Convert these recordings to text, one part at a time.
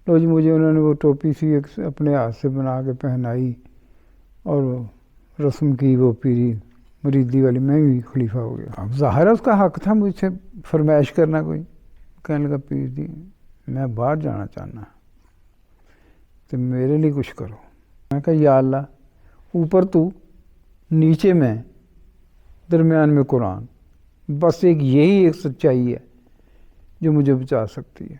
لو جی مجھے انہوں نے وہ ٹوپی سی ایک اپنے ہاتھ سے بنا کے پہنائی اور رسم کی وہ پیری مریدی والی، میں بھی خلیفہ ہو گیا. اب ظاہر ہے اس کا حق تھا مجھ سے فرمائش کرنا. کوئی کہنے لگا پیر جی میں باہر جانا چاہنا تو میرے لیے کچھ کرو. میں کہا یا اللہ، اوپر تو نیچے میں، درمیان میں قرآن، بس یہی ایک سچائی ہے جو مجھے بچا سکتی ہے.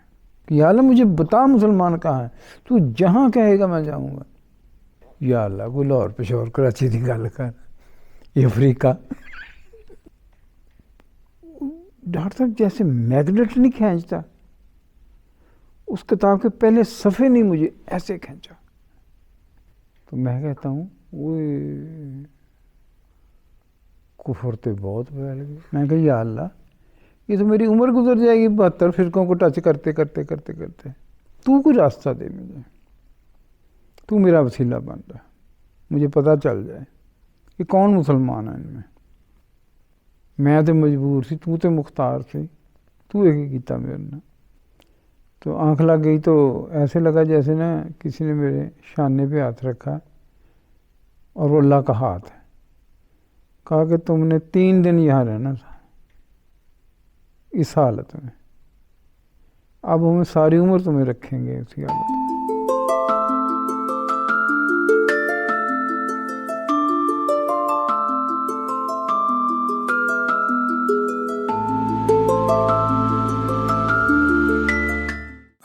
کہ یا اللہ مجھے بتا مسلمان کہاں ہے، تو جہاں کہے گا میں جاؤں گا. یا اللہ کوئی لاہور پشاور کراچی کی گل کر، یہ افریقہ. ڈاکٹر صاحب جیسے میگنیٹ نہیں کھینچتا، اس کتاب کے پہلے صفحے نہیں مجھے ایسے کھینچا. تو میں کہتا ہوں وہ کفر تو بہت پھیل گئی. میں کہا یا اللہ یہ تو میری عمر گزر جائے گی 72 فرقوں کو ٹچ کرتے کرتے کرتے کرتے. تو کوئی راستہ دے مجھے، تو میرا وسیلہ بن رہا، مجھے پتہ چل جائے کہ کون مسلمان ہے ان میں. میں تو مجبور سی، تو تے مختار سی، تو ایک کیتا میرے نے. تو آنکھ لگ گئی تو ایسے لگا جیسے نا کسی نے میرے شانے پہ ہاتھ رکھا اور وہ اللہ کا ہاتھ ہے. کہا کہ تم نے 3 دن یہاں رہنا تھا اس حالت میں، اب ہمیں ساری عمر تمہیں رکھیں گے اسی حالت میں.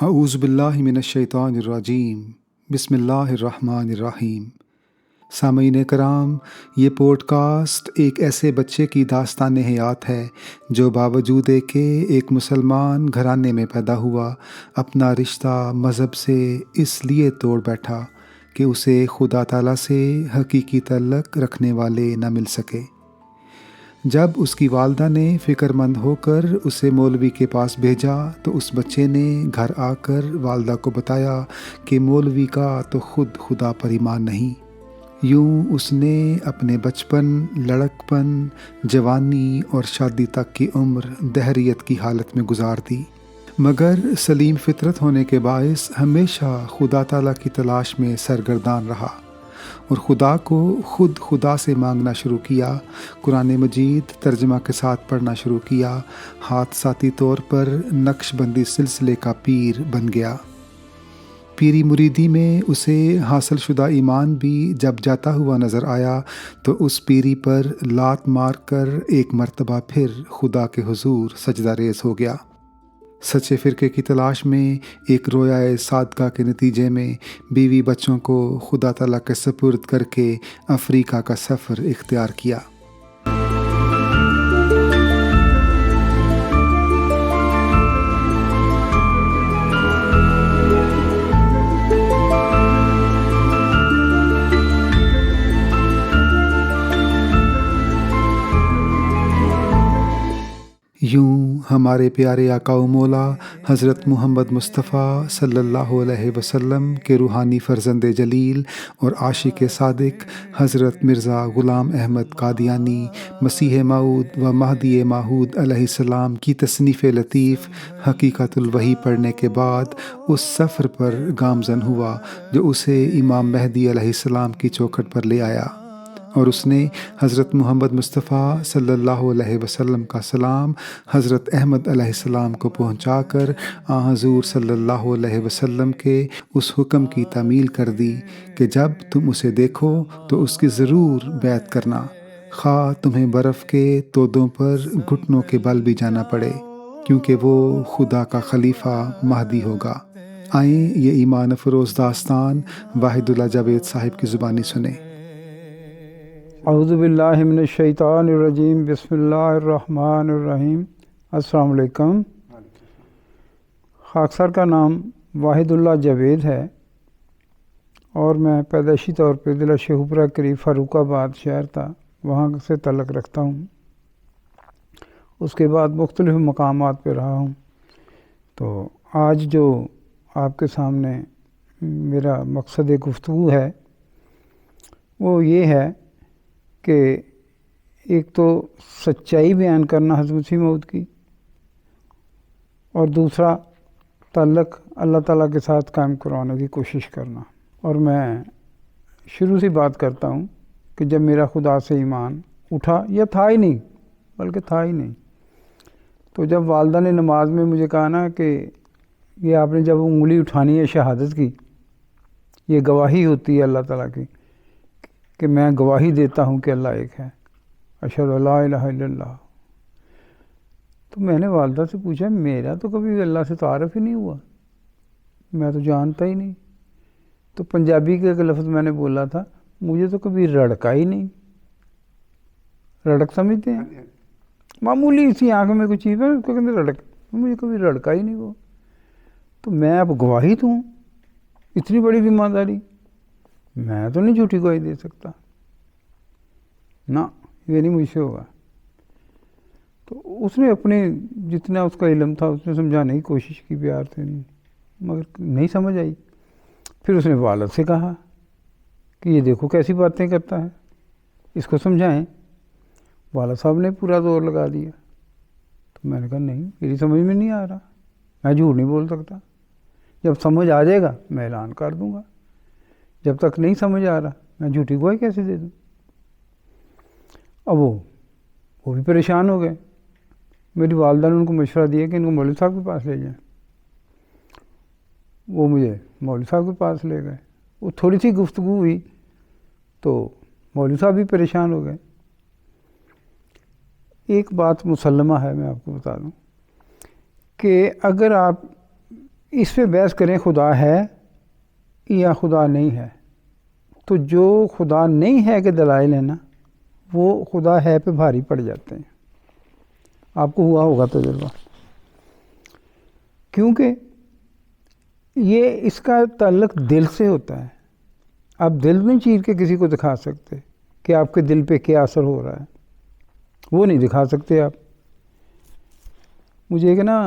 اعوذ باللہ من الشیطان الرجیم، بسم اللہ الرحمن الرحیم. سامعین کرام، یہ پوڈ کاسٹ ایک ایسے بچے کی داستان حیات ہے جو باوجود کہ ایک مسلمان گھرانے میں پیدا ہوا، اپنا رشتہ مذہب سے اس لیے توڑ بیٹھا کہ اسے خدا تعالیٰ سے حقیقی تعلق رکھنے والے نہ مل سکے. جب اس کی والدہ نے فکر مند ہو کر اسے مولوی کے پاس بھیجا تو اس بچے نے گھر آ کر والدہ کو بتایا کہ مولوی کا تو خود خدا پر ایمان نہیں. یوں اس نے اپنے بچپن، لڑکپن، جوانی اور شادی تک کی عمر دہریت کی حالت میں گزار دی، مگر سلیم فطرت ہونے کے باعث ہمیشہ خدا تعالیٰ کی تلاش میں سرگردان رہا اور خدا کو خود خدا سے مانگنا شروع کیا. قرآن مجید ترجمہ کے ساتھ پڑھنا شروع کیا. حادثاتی طور پر نقش بندی سلسلے کا پیر بن گیا. پیری مریدی میں اسے حاصل شدہ ایمان بھی جب جاتا ہوا نظر آیا تو اس پیری پر لات مار کر ایک مرتبہ پھر خدا کے حضور سجدہ ریز ہو گیا. سچے فرقے کی تلاش میں ایک رویائے صادقہ کے نتیجے میں بیوی بچوں کو خدا تعالیٰ کے سپرد کر کے افریقہ کا سفر اختیار کیا. یوں ہمارے پیارے آقا و مولا حضرت محمد مصطفیٰ صلی اللہ علیہ وسلم کے روحانی فرزند جلیل اور عاشق صادق حضرت مرزا غلام احمد قادیانی مسیح موعود و مہدی موعود علیہ السلام کی تصنیف لطیف حقیقت الوحی پڑھنے کے بعد اس سفر پر گامزن ہوا جو اسے امام مہدی علیہ السلام کی چوکھٹ پر لے آیا، اور اس نے حضرت محمد مصطفیٰ صلی اللہ علیہ وسلم کا سلام حضرت احمد علیہ السلام کو پہنچا کر حضور صلی اللہ علیہ وسلم کے اس حکم کی تعمیل کر دی کہ جب تم اسے دیکھو تو اس کی ضرور بیعت کرنا، خواہ تمہیں برف کے تودوں پر گھٹنوں کے بل بھی جانا پڑے، کیونکہ وہ خدا کا خلیفہ مہدی ہوگا. آئیں یہ ایمان افروز داستان واحد اللہ جاوید صاحب کی زبانی سنیں. اعوذ باللہ من الشیطان الرجیم، بسم اللہ الرحمن الرحیم. السلام علیکم. خاکسار کا نام واحد اللہ جاوید ہے اور میں پیدائشی طور پہ ضلع شیخوپورہ قریب فاروق آباد شہر تھا، وہاں سے تعلق رکھتا ہوں. اس کے بعد مختلف مقامات پہ رہا ہوں. تو آج جو آپ کے سامنے میرا مقصد گفتگو ہے وہ یہ ہے کہ ایک تو سچائی بیان کرنا حضرت مسیح موعود کی، اور دوسرا تعلق اللہ تعالیٰ کے ساتھ قائم کروانے کی کوشش کرنا. اور میں شروع سے بات کرتا ہوں کہ جب میرا خدا سے ایمان اٹھا، یا تھا ہی نہیں، بلکہ تھا ہی نہیں، تو جب والدہ نے نماز میں مجھے کہا نا کہ یہ آپ نے جب انگلی اٹھانی ہے شہادت کی، یہ گواہی ہوتی ہے اللہ تعالیٰ کی کہ میں گواہی دیتا ہوں کہ اللہ ایک ہے، اشہد ان لا الہ الا اللہ. تو میں نے والدہ سے پوچھا میرا تو کبھی اللہ سے تعارف ہی نہیں ہوا، میں تو جانتا ہی نہیں. تو پنجابی کا ایک لفظ میں نے بولا تھا، مجھے تو کبھی رڑکا ہی نہیں. رڑک سمجھتے ہیں؟ معمولی اسی آنکھ میں کوئی چیز ہے اس کو کہتے رڑک، مجھے کبھی رڑکا ہی نہیں وہ. تو میں اب گواہی تو ہوں، اتنی بڑی ذمہ داری، میں تو نہیں جھوٹی گواہی دے سکتا، نہ یہ نہیں مجھ سے ہوگا. تو اس نے اپنے جتنا اس کا علم تھا اس نے سمجھانے کی کوشش کی پیار سے، نہیں مگر نہیں سمجھ آئی. پھر اس نے والد سے کہا کہ یہ دیکھو کیسی باتیں کرتا ہے، اس کو سمجھائیں. والد صاحب نے پورا زور لگا دیا. تو میں نے کہا نہیں، میری سمجھ میں نہیں آ رہا، میں جھوٹ نہیں بول سکتا، جب سمجھ آ جائے گا میں اعلان کر دوں گا، جب تک نہیں سمجھ آ رہا میں جھوٹی گواہی کیسے دے دوں. اب وہ بھی پریشان ہو گئے. میری والدہ نے ان کو مشورہ دیا کہ ان کو مولوی صاحب کے پاس لے جائیں. وہ مجھے مولوی صاحب کے پاس لے گئے. وہ تھوڑی سی گفتگو ہوئی تو مولوی صاحب بھی پریشان ہو گئے. ایک بات مسلمہ ہے، میں آپ کو بتا دوں کہ اگر آپ اس پہ بحث کریں خدا ہے یا خدا نہیں ہے، تو جو خدا نہیں ہے کے دلائل ہیں نا وہ خدا ہے پہ بھاری پڑ جاتے ہیں. آپ کو ہوا ہوگا تجربہ، کیونکہ یہ اس کا تعلق دل سے ہوتا ہے. آپ دل میں چیر کے کسی کو دکھا سکتے کہ آپ کے دل پہ کیا اثر ہو رہا ہے، وہ نہیں دکھا سکتے آپ. مجھے ایک نا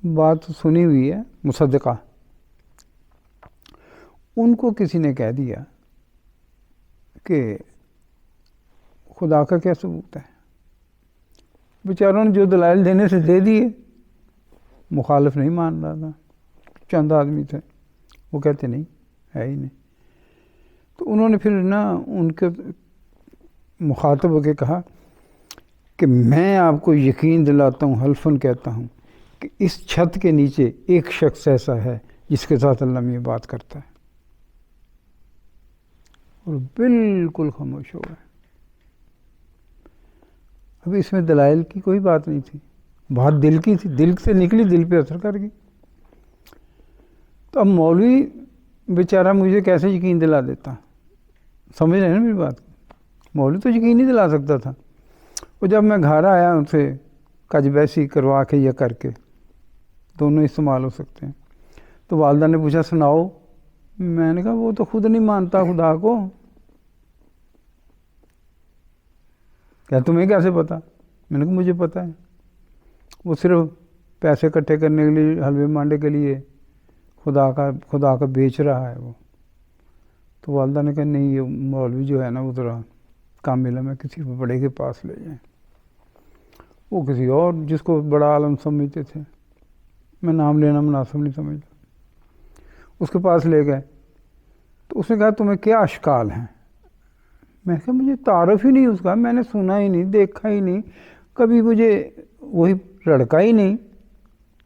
بات سنی ہوئی ہے، مصدقہ، ان کو کسی نے کہہ دیا کہ خدا کا کیا ثبوت ہے. بیچاروں نے جو دلائل دینے سے دے دیے، مخالف نہیں مان رہا تھا. چند آدمی تھے وہ کہتے نہیں ہے ہی نہیں. تو انہوں نے پھر نا ان کے مخاطب ہو کے کہا کہ میں آپ کو یقین دلاتا ہوں، حلفاً کہتا ہوں کہ اس چھت کے نیچے ایک شخص ایسا ہے جس کے ساتھ اللہ میں یہ بات کرتا ہے. اور بالکل خاموش ہو گئے. ابھی اس میں دلائل کی کوئی بات نہیں تھی، بات دل کی تھی، دل سے نکلی، دل پہ اثر کر گئی. تو اب مولوی بیچارہ مجھے کیسے یقین دلا دیتا، سمجھ رہے ہیں نا میری بات. مولوی تو یقین نہیں دلا سکتا تھا. اور جب میں گھر آیا ان سے کج بیسی کروا کے یا کر کے، دونوں استعمال ہو سکتے ہیں. تو والدہ نے پوچھا سناؤ. میں نے کہا وہ تو خود نہیں مانتا خدا کو. کیا تمہیں کیسے پتا؟ میں نے کہا مجھے پتہ ہے، وہ صرف پیسے اکٹھے کرنے کے لیے، حلوے مانڈے کے لیے خدا کا بیچ رہا ہے وہ. تو والدہ نے کہا نہیں، یہ مولوی جو ہے نا وہ ذرا کامل ہے، میں کسی بڑے کے پاس لے جائیں. وہ کسی اور جس کو بڑا عالم سمجھتے تھے، میں نام لینا مناسب نہیں سمجھتا، اس کے پاس لے گئے. تو اس نے کہا تمہیں کیا اشکال ہیں؟ میں نے کہا مجھے تعارف ہی نہیں اس کا، میں نے سنا ہی نہیں، دیکھا ہی نہیں، کبھی مجھے وہی رڑکا ہی نہیں،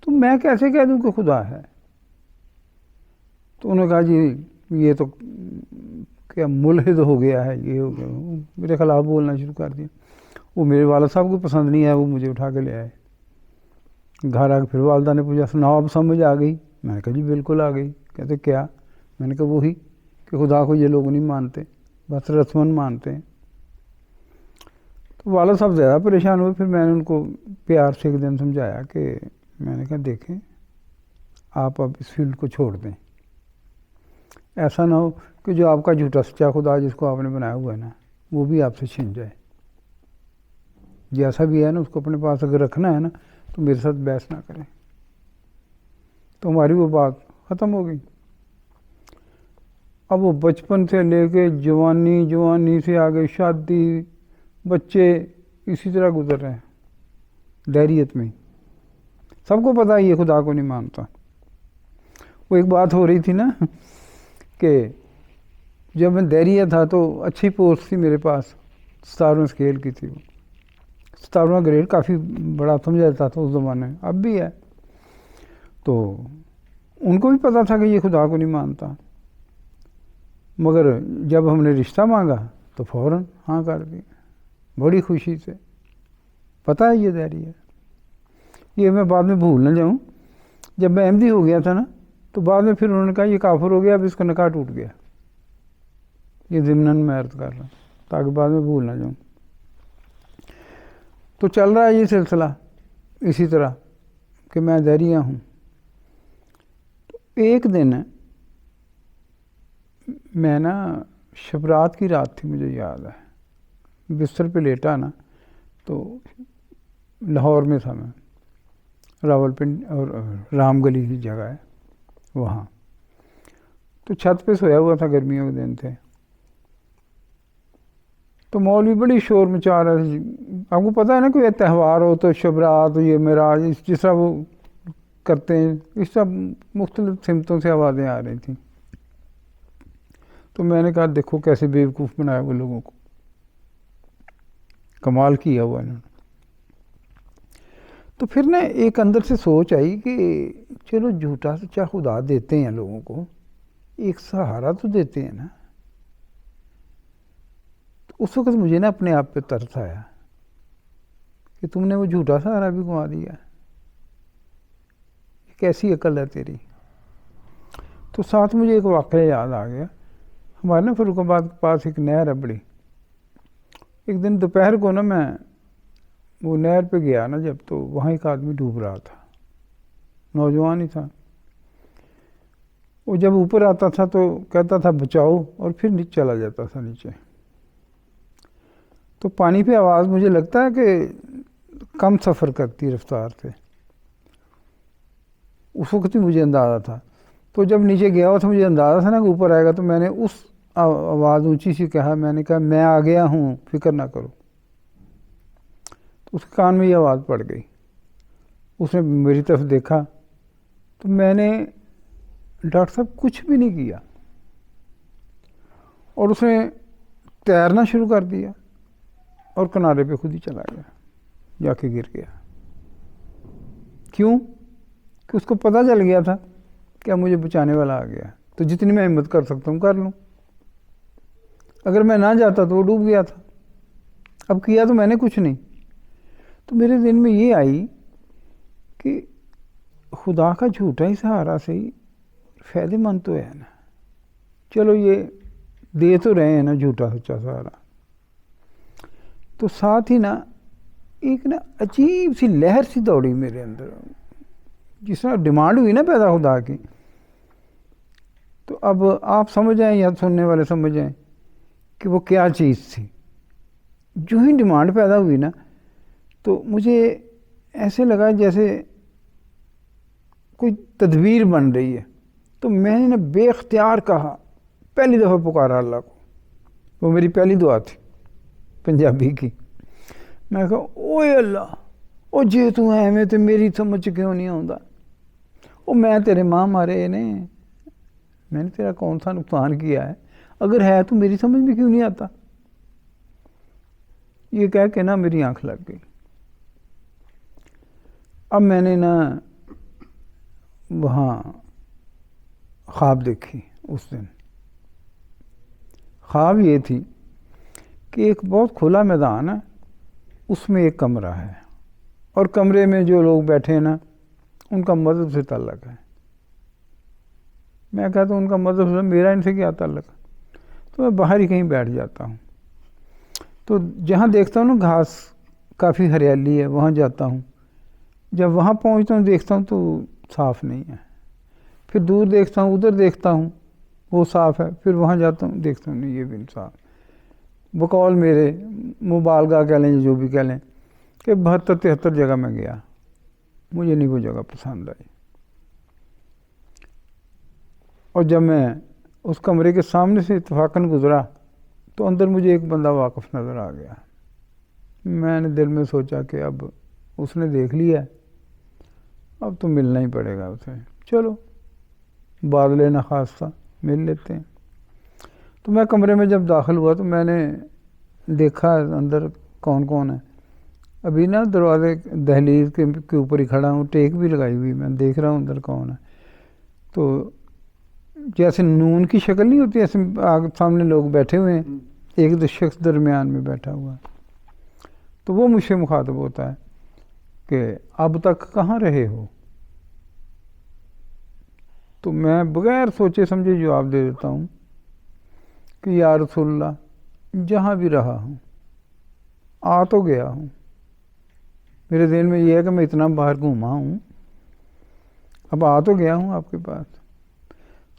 تو میں کیسے کہہ دوں کہ خدا ہے؟ تو انہوں نے کہا جی یہ تو کیا ملحد ہو گیا ہے، یہ ہو گیا. میرے خلاف بولنا شروع کر دیا. وہ میرے والد صاحب کو پسند نہیں آیا، وہ مجھے اٹھا کے لے آئے. گھر آ کے پھر والدہ نے پوچھا سناؤ اب سمجھ آ گئی؟ میں نے کہا جی بالکل آ گئی. کہتے کیا؟ میں نے کہا وہی کہ خدا کو یہ لوگ نہیں مانتے، بس رسماً مانتے ہیں. تو والد صاحب زیادہ پریشان ہوئے. پھر میں نے ان کو پیار سے ایک دن سمجھایا کہ میں نے کہا دیکھیں آپ اب اس فیلڈ کو چھوڑ دیں، ایسا نہ ہو کہ جو آپ کا جھوٹا سچا خدا جس کو آپ نے بنایا ہوا ہے نا وہ بھی آپ سے چھن جائے. جیسا بھی ہے نا اس کو اپنے پاس اگر رکھنا ہے نا تو میرے ساتھ بحث نہ کریں. تو ہماری وہ بات ختم ہو گئی. اب وہ بچپن سے لے کے جوانی سے آگے شادی، بچے، اسی طرح گزر رہے ہیں دائریت میں. سب کو پتہ ہے یہ خدا کو نہیں مانتا. وہ ایک بات ہو رہی تھی نا کہ جب میں دہریہ تھا تو اچھی پوسٹ تھی میرے پاس، 17ویں اسکیل کی تھی، وہ 17واں گریڈ کافی بڑا سمجھا جاتا تھا اس زمانے میں، اب بھی ہے۔ تو ان کو بھی پتہ تھا کہ یہ خدا کو نہیں مانتا، مگر جب ہم نے رشتہ مانگا تو فوراً ہاں کر دی، بڑی خوشی سے۔ پتہ ہے یہ دہریہ ہے، یہ میں بعد میں بھول نہ جاؤں، جب میں احمدی ہو گیا تھا نا تو بعد میں پھر انہوں نے کہا یہ کافر ہو گیا، اب اس کا نکاح ٹوٹ گیا۔ یہ ضمناً میں عرض کر رہا ہوں تاکہ بعد میں بھول نہ جاؤں۔ تو چل رہا ہے یہ سلسلہ اسی طرح کہ میں دہریہ ہوں۔ تو ایک دن میں نا شبرات کی رات تھی، مجھے یاد ہے، بستر پہ لیٹا نا، تو لاہور میں تھا میں، راول پنڈی اور رام گلی کی جگہ ہے وہاں، تو چھت پہ سویا ہوا تھا، گرمیوں کے دن تھے، تو مولوی بڑی شور مچا رہا تھا۔ آپ کو پتہ ہے نا کوئی تہوار ہو تو شبرات، یہ معراج، جس طرح وہ کرتے ہیں، اس طرح مختلف سمتوں سے آوازیں آ رہی تھیں۔ تو میں نے کہا دیکھو کیسے بیوقوف بنایا وہ لوگوں کو، کمال کیا ہوا انہوں نے۔ تو پھر نا ایک اندر سے سوچ آئی کہ چلو جھوٹا سچا خدا دیتے ہیں لوگوں کو، ایک سہارا تو دیتے ہیں نا۔ تو اس وقت مجھے نا اپنے آپ پہ ترس آیا کہ تم نے وہ جھوٹا سہارا بھی گنوا دیا، کیسی عقل ہے تیری۔ تو ساتھ مجھے ایک واقعہ یاد آ گیا، ہمارے نا فاروق آباد کے پاس ایک نہر ہے بڑی، ایک دن دوپہر کو نا میں وہ نہر پہ گیا نا جب، تو وہاں ایک آدمی ڈوب رہا تھا، نوجوان ہی تھا۔ وہ جب اوپر آتا تھا تو کہتا تھا بچاؤ، اور پھر نیچے چلا جاتا تھا نیچے۔ تو پانی پہ آواز مجھے لگتا ہے کہ کم سفر کرتی رفتار سے، اس وقت ہی مجھے اندازہ تھا۔ تو جب نیچے گیا ہوا تھا مجھے اندازہ تھا نا کہ اوپر آئے گا، تو میں نے اس آواز اونچی سی کہا، میں نے کہا میں آ گیا ہوں، فکر نہ کرو۔ تو اس کے کان میں یہ آواز پڑ گئی، اس نے میری طرف دیکھا، تو میں نے ڈاکٹر صاحب کچھ بھی نہیں کیا، اور اس نے تیرنا شروع کر دیا اور کنارے پہ خود ہی چلا گیا، جا کے گر گیا۔ کیوں؟ کہ اس کو پتہ چل گیا تھا کہ اب مجھے بچانے والا آ گیا، تو جتنی میں ہمت کر سکتا ہوں کر لوں۔ اگر میں نہ جاتا تو وہ ڈوب گیا تھا، اب کیا تو میں نے کچھ نہیں۔ تو میرے ذہن میں یہ آئی کہ خدا کا جھوٹا ہی سہارا سے ہی فائدے مند تو ہے نا، چلو یہ دے تو رہے ہیں نا جھوٹا سچا سہارا۔ تو ساتھ ہی نا ایک نا عجیب سی لہر سی دوڑی میرے اندر، جس طرح ڈیمانڈ ہوئی نا پیدا خدا کی۔ تو اب آپ سمجھ جائیں یا سننے والے سمجھ جائیں کہ وہ کیا چیز تھی۔ جو ہی ڈیمانڈ پیدا ہوئی نا تو مجھے ایسے لگا جیسے کوئی تدبیر بن رہی ہے۔ تو میں نے بے اختیار کہا، پہلی دفعہ پکارا اللہ کو، وہ میری پہلی دعا تھی پنجابی کی۔ میں کہا اوے اللہ، او جے تو ہے میں تو میری سمجھ کیوں نہیں آتا، او میں تیرے ماں مارے نے، میں نے تیرا کون سا نقصان کیا ہے، اگر ہے تو میری سمجھ میں کیوں نہیں آتا۔ یہ کہہ کے نا میری آنکھ لگ گئی۔ اب میں نے نا وہاں خواب دیکھی اس دن۔ خواب یہ تھی کہ ایک بہت کھلا میدان ہے، اس میں ایک کمرہ ہے، اور کمرے میں جو لوگ بیٹھے ہیں نا ان کا مذہب سے تعلق ہے۔ میں کہتا ہوں ان کا مذہب سے، میرا ان سے کیا تعلق ہے؟ تو میں باہر ہی کہیں بیٹھ جاتا ہوں، تو جہاں دیکھتا ہوں نا گھاس کافی ہریالی ہے وہاں جاتا ہوں، جب وہاں پہنچتا ہوں دیکھتا ہوں تو صاف نہیں ہے، پھر دور دیکھتا ہوں ادھر دیکھتا ہوں وہ صاف ہے، پھر وہاں جاتا ہوں دیکھتا ہوں نہیں یہ بھی صاف۔ بقول میرے مبالغہ کہہ لیں جو بھی کہہ لیں کہ 72-73 جگہ میں گیا، مجھے نہیں وہ جگہ پسند آئی۔ اور جب میں اس کمرے کے سامنے سے اتفاقاً گزرا تو اندر مجھے ایک بندہ واقف نظر آ گیا۔ میں نے دل میں سوچا کہ اب اس نے دیکھ لیا، اب تو ملنا ہی پڑے گا اسے، چلو بادل نخواستہ مل لیتے ہیں۔ تو میں کمرے میں جب داخل ہوا تو میں نے دیکھا اندر کون کون ہے۔ ابھی نا دروازے دہلیز کے اوپر ہی کھڑا ہوں، ٹیک بھی لگائی ہوئی، میں دیکھ رہا ہوں اندر کون ہے۔ تو جیسے نون کی شکل نہیں ہوتی، ایسے آگے سامنے لوگ بیٹھے ہوئے ہیں، ایک دو شخص درمیان میں بیٹھا ہوا ہے۔ تو وہ مجھ سے مخاطب ہوتا ہے کہ اب تک کہاں رہے ہو؟ تو میں بغیر سوچے سمجھے جواب دے دیتا ہوں کہ یا رسول اللہ، جہاں بھی رہا ہوں، آ تو گیا ہوں۔ میرے ذہن میں یہ ہے کہ میں اتنا باہر گھوما ہوں، اب آ تو گیا ہوں آپ کے پاس۔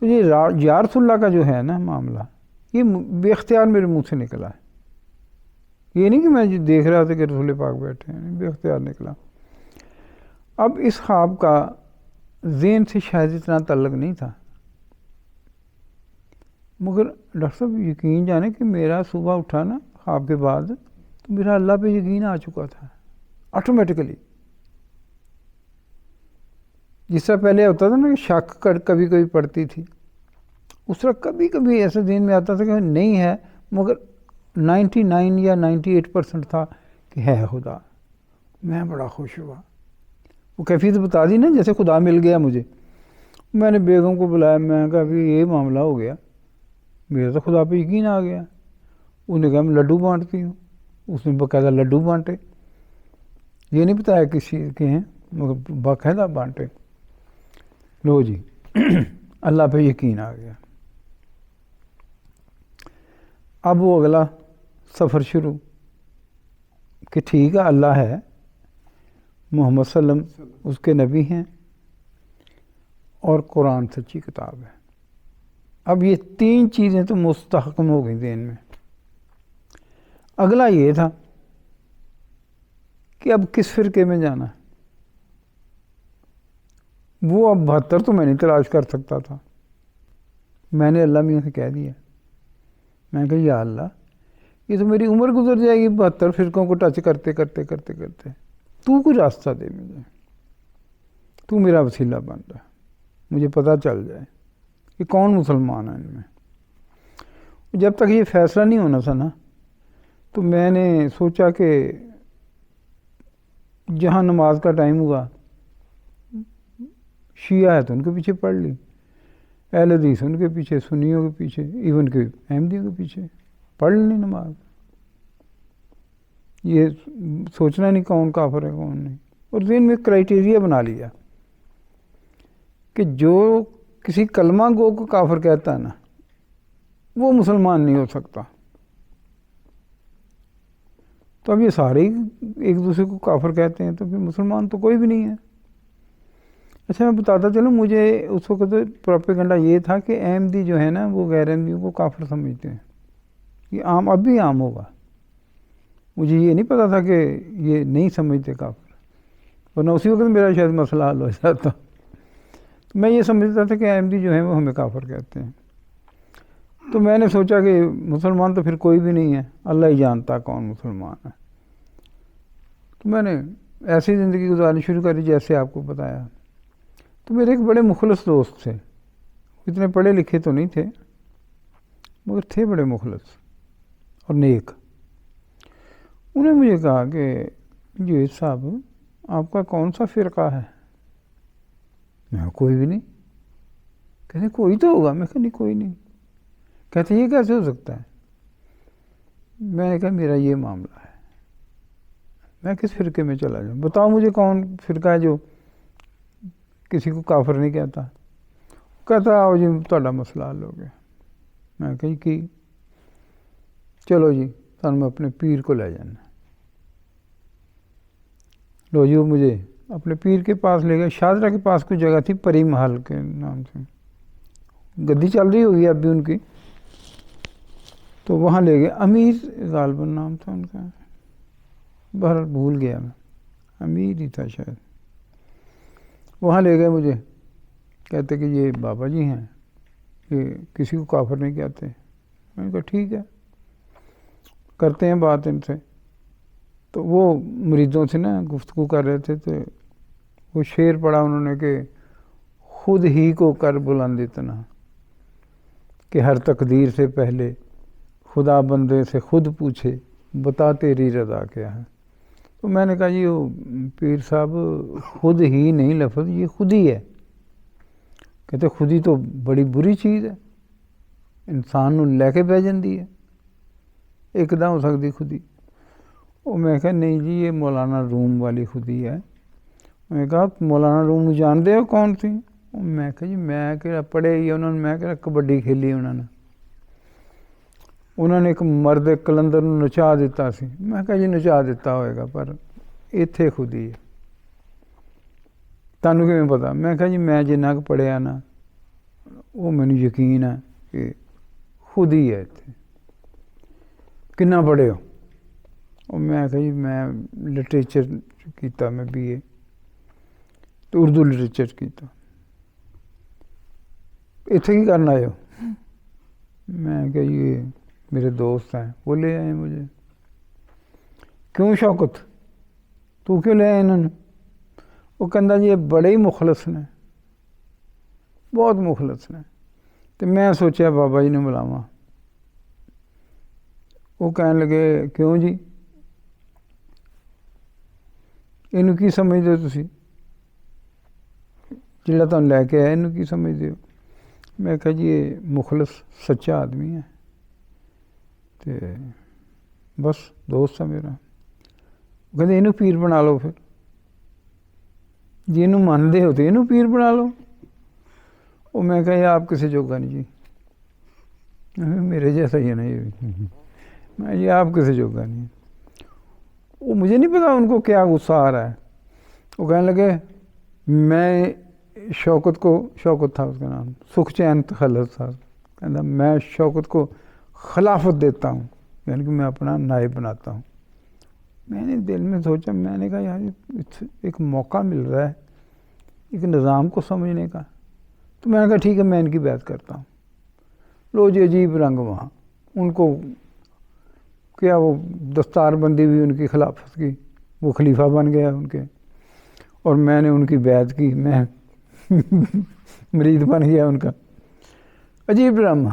تو یہ یا رسول اللہ کا جو ہے نا معاملہ، یہ بے اختیار میرے منہ سے نکلا ہے۔ یہ نہیں کہ میں دیکھ رہا تھا کہ رسول پاک بیٹھے ہیں، بے اختیار نکلا۔ اب اس خواب کا ذہن سے شاید اتنا تعلق نہیں تھا، مگر ڈاکٹر صاحب یقین جانے کہ میرا صبح اٹھا نا خواب کے بعد تو میرا اللہ پہ یقین آ چکا تھا آٹومیٹیکلی۔ جس طرح پہلے ہوتا تھا نا کہ شک کبھی کبھی پڑتی تھی، اس طرح کبھی کبھی ایسے ذہن میں آتا تھا کہ نہیں ہے، مگر 99 یا 98% تھا کہ ہے خدا۔ میں بڑا خوش ہوا، وہ کیفیت بتا دی نا جیسے خدا مل گیا مجھے۔ میں نے بیگم کو بلایا، میں کہا ابھی یہ معاملہ ہو گیا، میرا تو خدا پہ یقین آ گیا۔ انہوں نے کہا میں لڈو بانٹتی ہوں، اس نے باقاعدہ لڈو بانٹے، یہ نہیں بتایا کس چیز کے ہیں، مگر باقاعدہ بانٹے۔ لو جی اللہ پہ یقین آ گیا۔ اب وہ اگلا سفر شروع کہ ٹھیک ہے اللہ ہے، محمد صلی اللہ علیہ وسلم اس کے نبی ہیں، اور قرآن سچی کتاب ہے۔ اب یہ تین چیزیں تو مستحکم ہو گئی ذہن میں۔ اگلا یہ تھا کہ اب کس فرقے میں جانا ہے۔ وہ اب 72 تو میں نہیں تلاش کر سکتا تھا۔ میں نے اللہ میاں سے کہہ دیا، میں کہا یا اللہ، یہ تو میری عمر گزر جائے گی 72 فرقوں کو ٹچ کرتے کرتے کرتے کرتے، تو کوئی راستہ دے مجھے، تو میرا وسیلہ بن رہا، مجھے پتہ چل جائے کہ کون مسلمان ہے ان میں۔ جب تک یہ فیصلہ نہیں ہونا تھا نا، تو میں نے سوچا کہ جہاں نماز کا ٹائم ہوا، شیعہ ہے تو ان کے پیچھے پڑھ لی، اہل حدیث ان کے پیچھے، سنیوں کے پیچھے، ایون کہ احمدیوں کے پیچھے پڑھ لینی نماز۔ یہ سوچنا نہیں کون کافر ہے کون نہیں، اور ذہن میں کرائٹیریا بنا لیا کہ جو کسی کلمہ گو کو کافر کہتا ہے نا، وہ مسلمان نہیں ہو سکتا۔ تو اب یہ سارے ایک دوسرے کو کافر کہتے ہیں، تو پھر مسلمان تو کوئی بھی نہیں ہے۔ اچھا میں بتاتا چلوں، مجھے اس وقت پروپیگنڈا یہ تھا کہ احمدی جو ہے نا وہ غیر احمدیوں کو کافر سمجھتے ہیں، یہ عام اب بھی عام ہوگا۔ مجھے یہ نہیں پتا تھا کہ یہ نہیں سمجھتے کافر، ورنہ اسی وقت میرا شاید مسئلہ حل ہو جاتا۔ تو میں یہ سمجھتا تھا کہ احمدی جو ہیں وہ ہمیں کافر کہتے ہیں۔ تو میں نے سوچا کہ مسلمان تو پھر کوئی بھی نہیں ہے، اللہ ہی جانتا کون مسلمان ہے۔ تو میں نے ایسی زندگی گزارنی شروع کری جیسے آپ کو بتایا۔ تو میرے ایک بڑے مخلص دوست تھے، اتنے پڑھے لکھے تو نہیں تھے مگر تھے بڑے مخلص اور نیک۔ انہوں نے مجھے کہا کہ جوید صاحب آپ کا کون سا فرقہ ہے؟ میں کہا کوئی بھی نہیں۔ کہتے کوئی تو ہوگا، میں کہا نہیں کوئی نہیں۔ کہتے یہ کیسے ہو سکتا ہے؟ میں نے کہا میرا یہ معاملہ ہے، میں کس فرقے میں چلا جاؤں، بتاؤ مجھے کون فرقہ ہے جو کسی کو کافر نہیں کہتا۔ کہتا آؤ جی تہاڈا مسئلہ حل ہو گیا۔ میں کہا کہ چلو جی تہاڈا میں اپنے پیر کو لے جانا۔ لو جی وہ مجھے اپنے پیر کے پاس لے گئے، شاہدرہ کے پاس کوئی جگہ تھی، پری محل کے نام سے، گدی چل رہی ہوگی اب بھی ان کی۔ تو وہاں لے گئے، امیر غالباً نام تھا ان کا، بہرحال بھول گیا میں، امیر ہی تھا شاید۔ وہاں لے گئے مجھے، کہتے کہ یہ بابا جی ہیں، یہ کسی کو کافر نہیں کہتے۔ میں نے کہا ٹھیک ہے، کرتے ہیں بات ان سے۔ تو وہ مریدوں سے نا گفتگو کر رہے تھے، تو وہ شعر پڑھا انہوں نے کہ خود ہی کو کر بلند اتنا کہ ہر تقدیر سے پہلے خدا بندے سے خود پوچھے بتا تیری رضا کیا ہے. تو میں نے کہا جی وہ پیر صاحب خود ہی نہیں لفظ یہ خود ہی ہے. کہتے خود ہی تو بڑی بری چیز ہے, انسان نو لے کے بہ جاندی ہے, ایک دم ہو سکتی خودی. وہ میں کہا نہیں جی یہ مولانا روم والی خودی ہے. میں کہا مولانا روم جانتے ہو کون سی؟ میں کہا جی میں کہ پڑھے ہی انہوں نے, میں کہ کبڈی کھیلی انہوں نے ایک مرد کلندر نو نچا دیتا سی. میں کہا جی نچا دیتا ہوئے گا پر ایتھے خودی ہے, تانوں کیویں پتا؟ میں کہا جی میں جنہ کہ پڑھیا نا وہ مینوں یقین ہے کہ خود ہی ہے اتنے. کنا پڑھے ہو؟ اور میں کہا جی میں لٹریچر کیتا, میں BA تو اردو لٹریچر کیتا. اتنے کی کرنا آئے ہو؟ میں کہا یہ میرے دوست ہیں وہ لے آئے مجھے. کیوں شوکت تو کیوں لے آئے انہوں نے؟ وہ کہندا جی یہ بڑے ہی مخلص نے, بہت مخلص نے. تو میں سوچیا بابا جی نے بلاواں. وہ کہنے لگے کیوں جی اینوں کی سمجھدے ہو تسی, جڑا تانوں لے کے آیا اینوں کی سمجھدے ہو؟ میں کہا جی یہ مخلص سچا آدمی ہے تے بس دوست ہے میرا. وہ کہتے اینوں پیر بنا لو پھر, جی اینوں مانتے ہو تو اینوں پیر بنا لو. وہ میں کہا یہ آپ کسی جوگا نہیں جی, میرے جیسا ہی ہے نا یہ بھی. میں یہ آپ کسی جوگا نہیں. وہ مجھے نہیں پتا ان کو کیا غصہ آ رہا ہے. وہ کہنے لگے میں شوکت کو, شوکت تھا اس کا نام, سکھ چین تخلص تھا, کہتا میں شوکت کو خلافت دیتا ہوں, یعنی کہ میں اپنا نائب بناتا ہوں. میں نے دل میں سوچا, میں نے کہا یار ایک موقع مل رہا ہے ایک نظام کو سمجھنے کا. تو میں نے کہا ٹھیک ہے میں ان کی بیعت کرتا ہوں. لو جی عجیب رنگ وہاں, ان کو کیا وہ دستار بندی ہوئی ان کی خلافت کی, وہ خلیفہ بن گیا ان کے, اور میں نے ان کی بیعت کی, میں مرید بن گیا ان کا. عجیب ڈرامہ.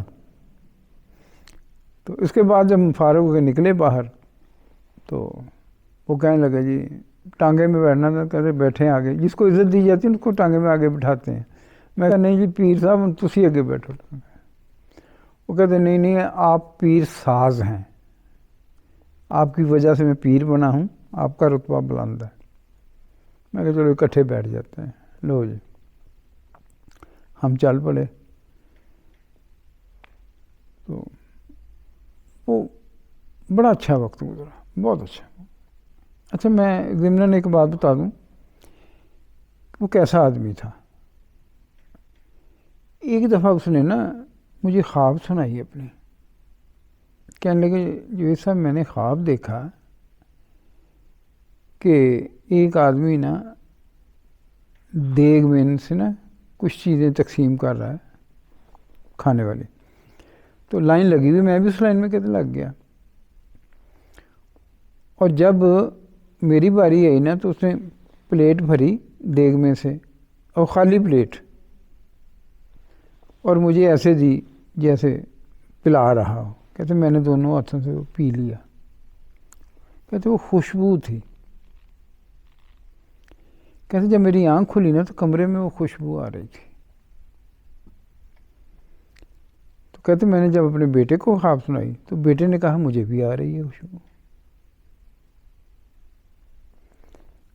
تو اس کے بعد جب فارغ ہو کے نکلے باہر تو وہ کہنے لگے جی ٹانگے میں بیٹھنا تھا, کہتے بیٹھیں آگے, جس کو عزت دی جاتی ہے ان کو ٹانگے میں آگے بٹھاتے ہیں. میں کہا نہیں جی پیر صاحب تسی آگے بیٹھو. وہ کہتے نہیں آپ پیر ساز ہیں, آپ کی وجہ سے میں پیر بنا ہوں, آپ کا رتبہ بلند ہے. میں کہا چلو اکٹھے بیٹھ جاتے ہیں. لو جی ہم چل پڑے. تو وہ بڑا اچھا وقت گزرا, بہت اچھا. اچھا میں ضمناً ایک بات بتا دوں, وہ کیسا آدمی تھا. ایک دفعہ اس نے نا مجھے خواب سنائی اپنی. کہنے لگے جو صاحب میں نے خواب دیکھا کہ ایک آدمی نا دیگ میں سے نا کچھ چیزیں تقسیم کر رہا ہے کھانے والی. تو لائن لگی ہوئی, میں بھی اس لائن میں کہتے لگ گیا. اور جب میری باری آئی نا تو اس نے پلیٹ بھری دیگ میں سے, اور خالی پلیٹ, اور مجھے ایسے دی جیسے پلا رہا ہو. کہتے میں نے دونوں ہاتھوں سے وہ پی لیا. کہتے وہ خوشبو تھی. کہتے جب میری آنکھ کھلی نا تو کمرے میں وہ خوشبو آ رہی تھی. تو کہتے میں نے جب اپنے بیٹے کو خواب سنائی تو بیٹے نے کہا مجھے بھی آ رہی ہے خوشبو.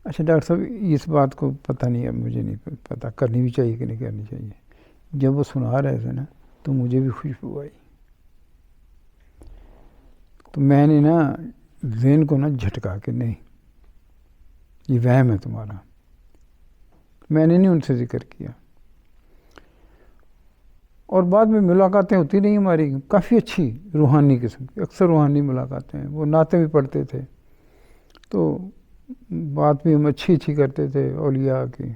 اچھا ڈاکٹر صاحب اس بات کو پتہ نہیں ہے, مجھے نہیں پتہ کرنی بھی چاہیے کہ نہیں کرنی چاہیے. جب وہ سنا رہے تھے نا تو مجھے بھی خوشبو آئی. تو میں نے نا ذہن کو نا جھٹکا کہ نہیں یہ وہم ہے تمہارا. میں نے نہیں ان سے ذکر کیا. اور بعد میں ملاقاتیں ہوتی رہی ہماری, کافی اچھی روحانی قسم کی, اکثر روحانی ملاقاتیں. وہ نعتیں بھی پڑھتے تھے تو بات بھی ہم اچھی کرتے تھے اولیاء کی.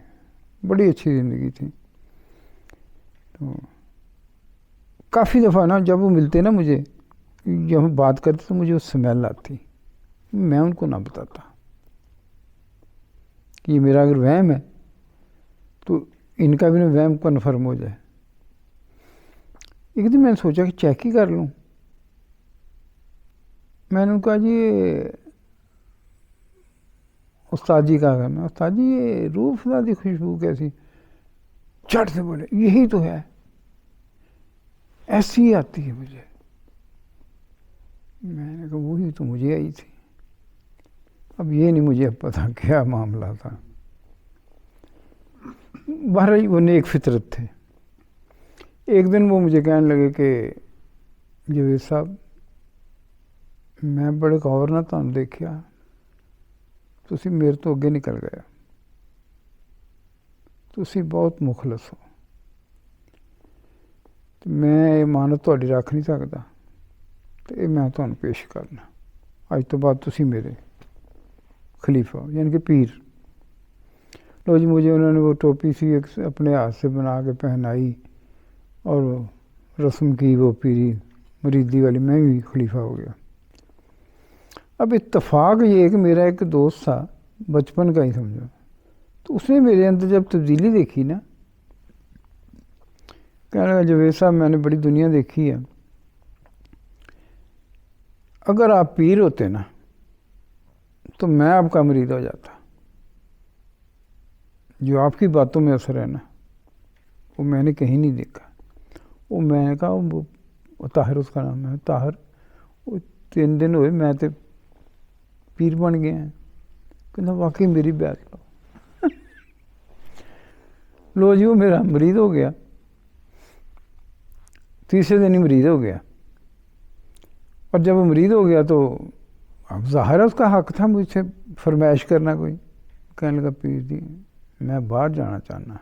بڑی اچھی زندگی تھی. تو کافی دفعہ نا جب وہ ملتے نا مجھے, جب ہم بات کرتے تو مجھے وہ سمیل آتی. میں ان کو نہ بتاتا کہ یہ میرا اگر وہم ہے تو ان کا بھی نا وہم کنفرم ہو جائے۔ ایک دن میں نے سوچا کہ چیک ہی کر لوں۔ میں نے ان کو کہا جی یہ استاد جی کا ہے، میں استاد جی یہ روح افزا خوشبو کیسی؟ چٹ سے بولے یہی تو ہے، ایسی ہی آتی ہے مجھے۔ میں نے کہا وہی تو مجھے آئی تھی، اب یہ نہیں مجھے اب پتا کیا معاملہ تھا۔ بہرحال وہ نیک فطرت تھے۔ ایک دن وہ مجھے کہنے لگے کہ جاوید صاحب میں بڑے غور نہ تہن دیکھیا، تسی میرے تو اگے نکل گئے، تسی بہت مخلص ہو، میں امانت تہاڈی رکھ نہیں سکدا، تو یہ میں تہانوں پیش کرنا، اج تو بعد تسی میرے خلیفہ ہو، یعنی کہ پیر۔ لو جی مجھے انہوں نے وہ ٹوپی سی ایک اپنے ہاتھ سے بنا کے پہنائی اور رسم کی وہ پیری مریدی والی، میں بھی خلیفہ ہو گیا۔ اب اتفاق یہ ہے کہ میرا ایک دوست تھا بچپن کا ہی سمجھو، تو اس نے میرے اندر جب تبدیلی دیکھی نا، کہنے لگا جاوید صاحب میں نے بڑی دنیا دیکھی ہے، اگر آپ پیر ہوتے نا تو میں آپ کا مرید ہو جاتا، جو آپ کی باتوں میں اثر ہے نا وہ میں نے کہیں نہیں دیکھا۔ وہ میں نے کہا وہ طاہر اس کا نام ہے، طاہر وہ 3 دن ہوئے میں تے پیر بن گئے ہیں، کہنا واقعی میری بیعت لو۔ لو جی وہ میرا مرید ہو گیا، تیسرے دن ہی مرید ہو گیا، اور جب وہ مرید ہو گیا تو اب ظاہر ہے اس کا حق تھا مجھ سے فرمائش کرنا کوئی۔ کہنے لگا پیر جی میں باہر جانا چاہنا،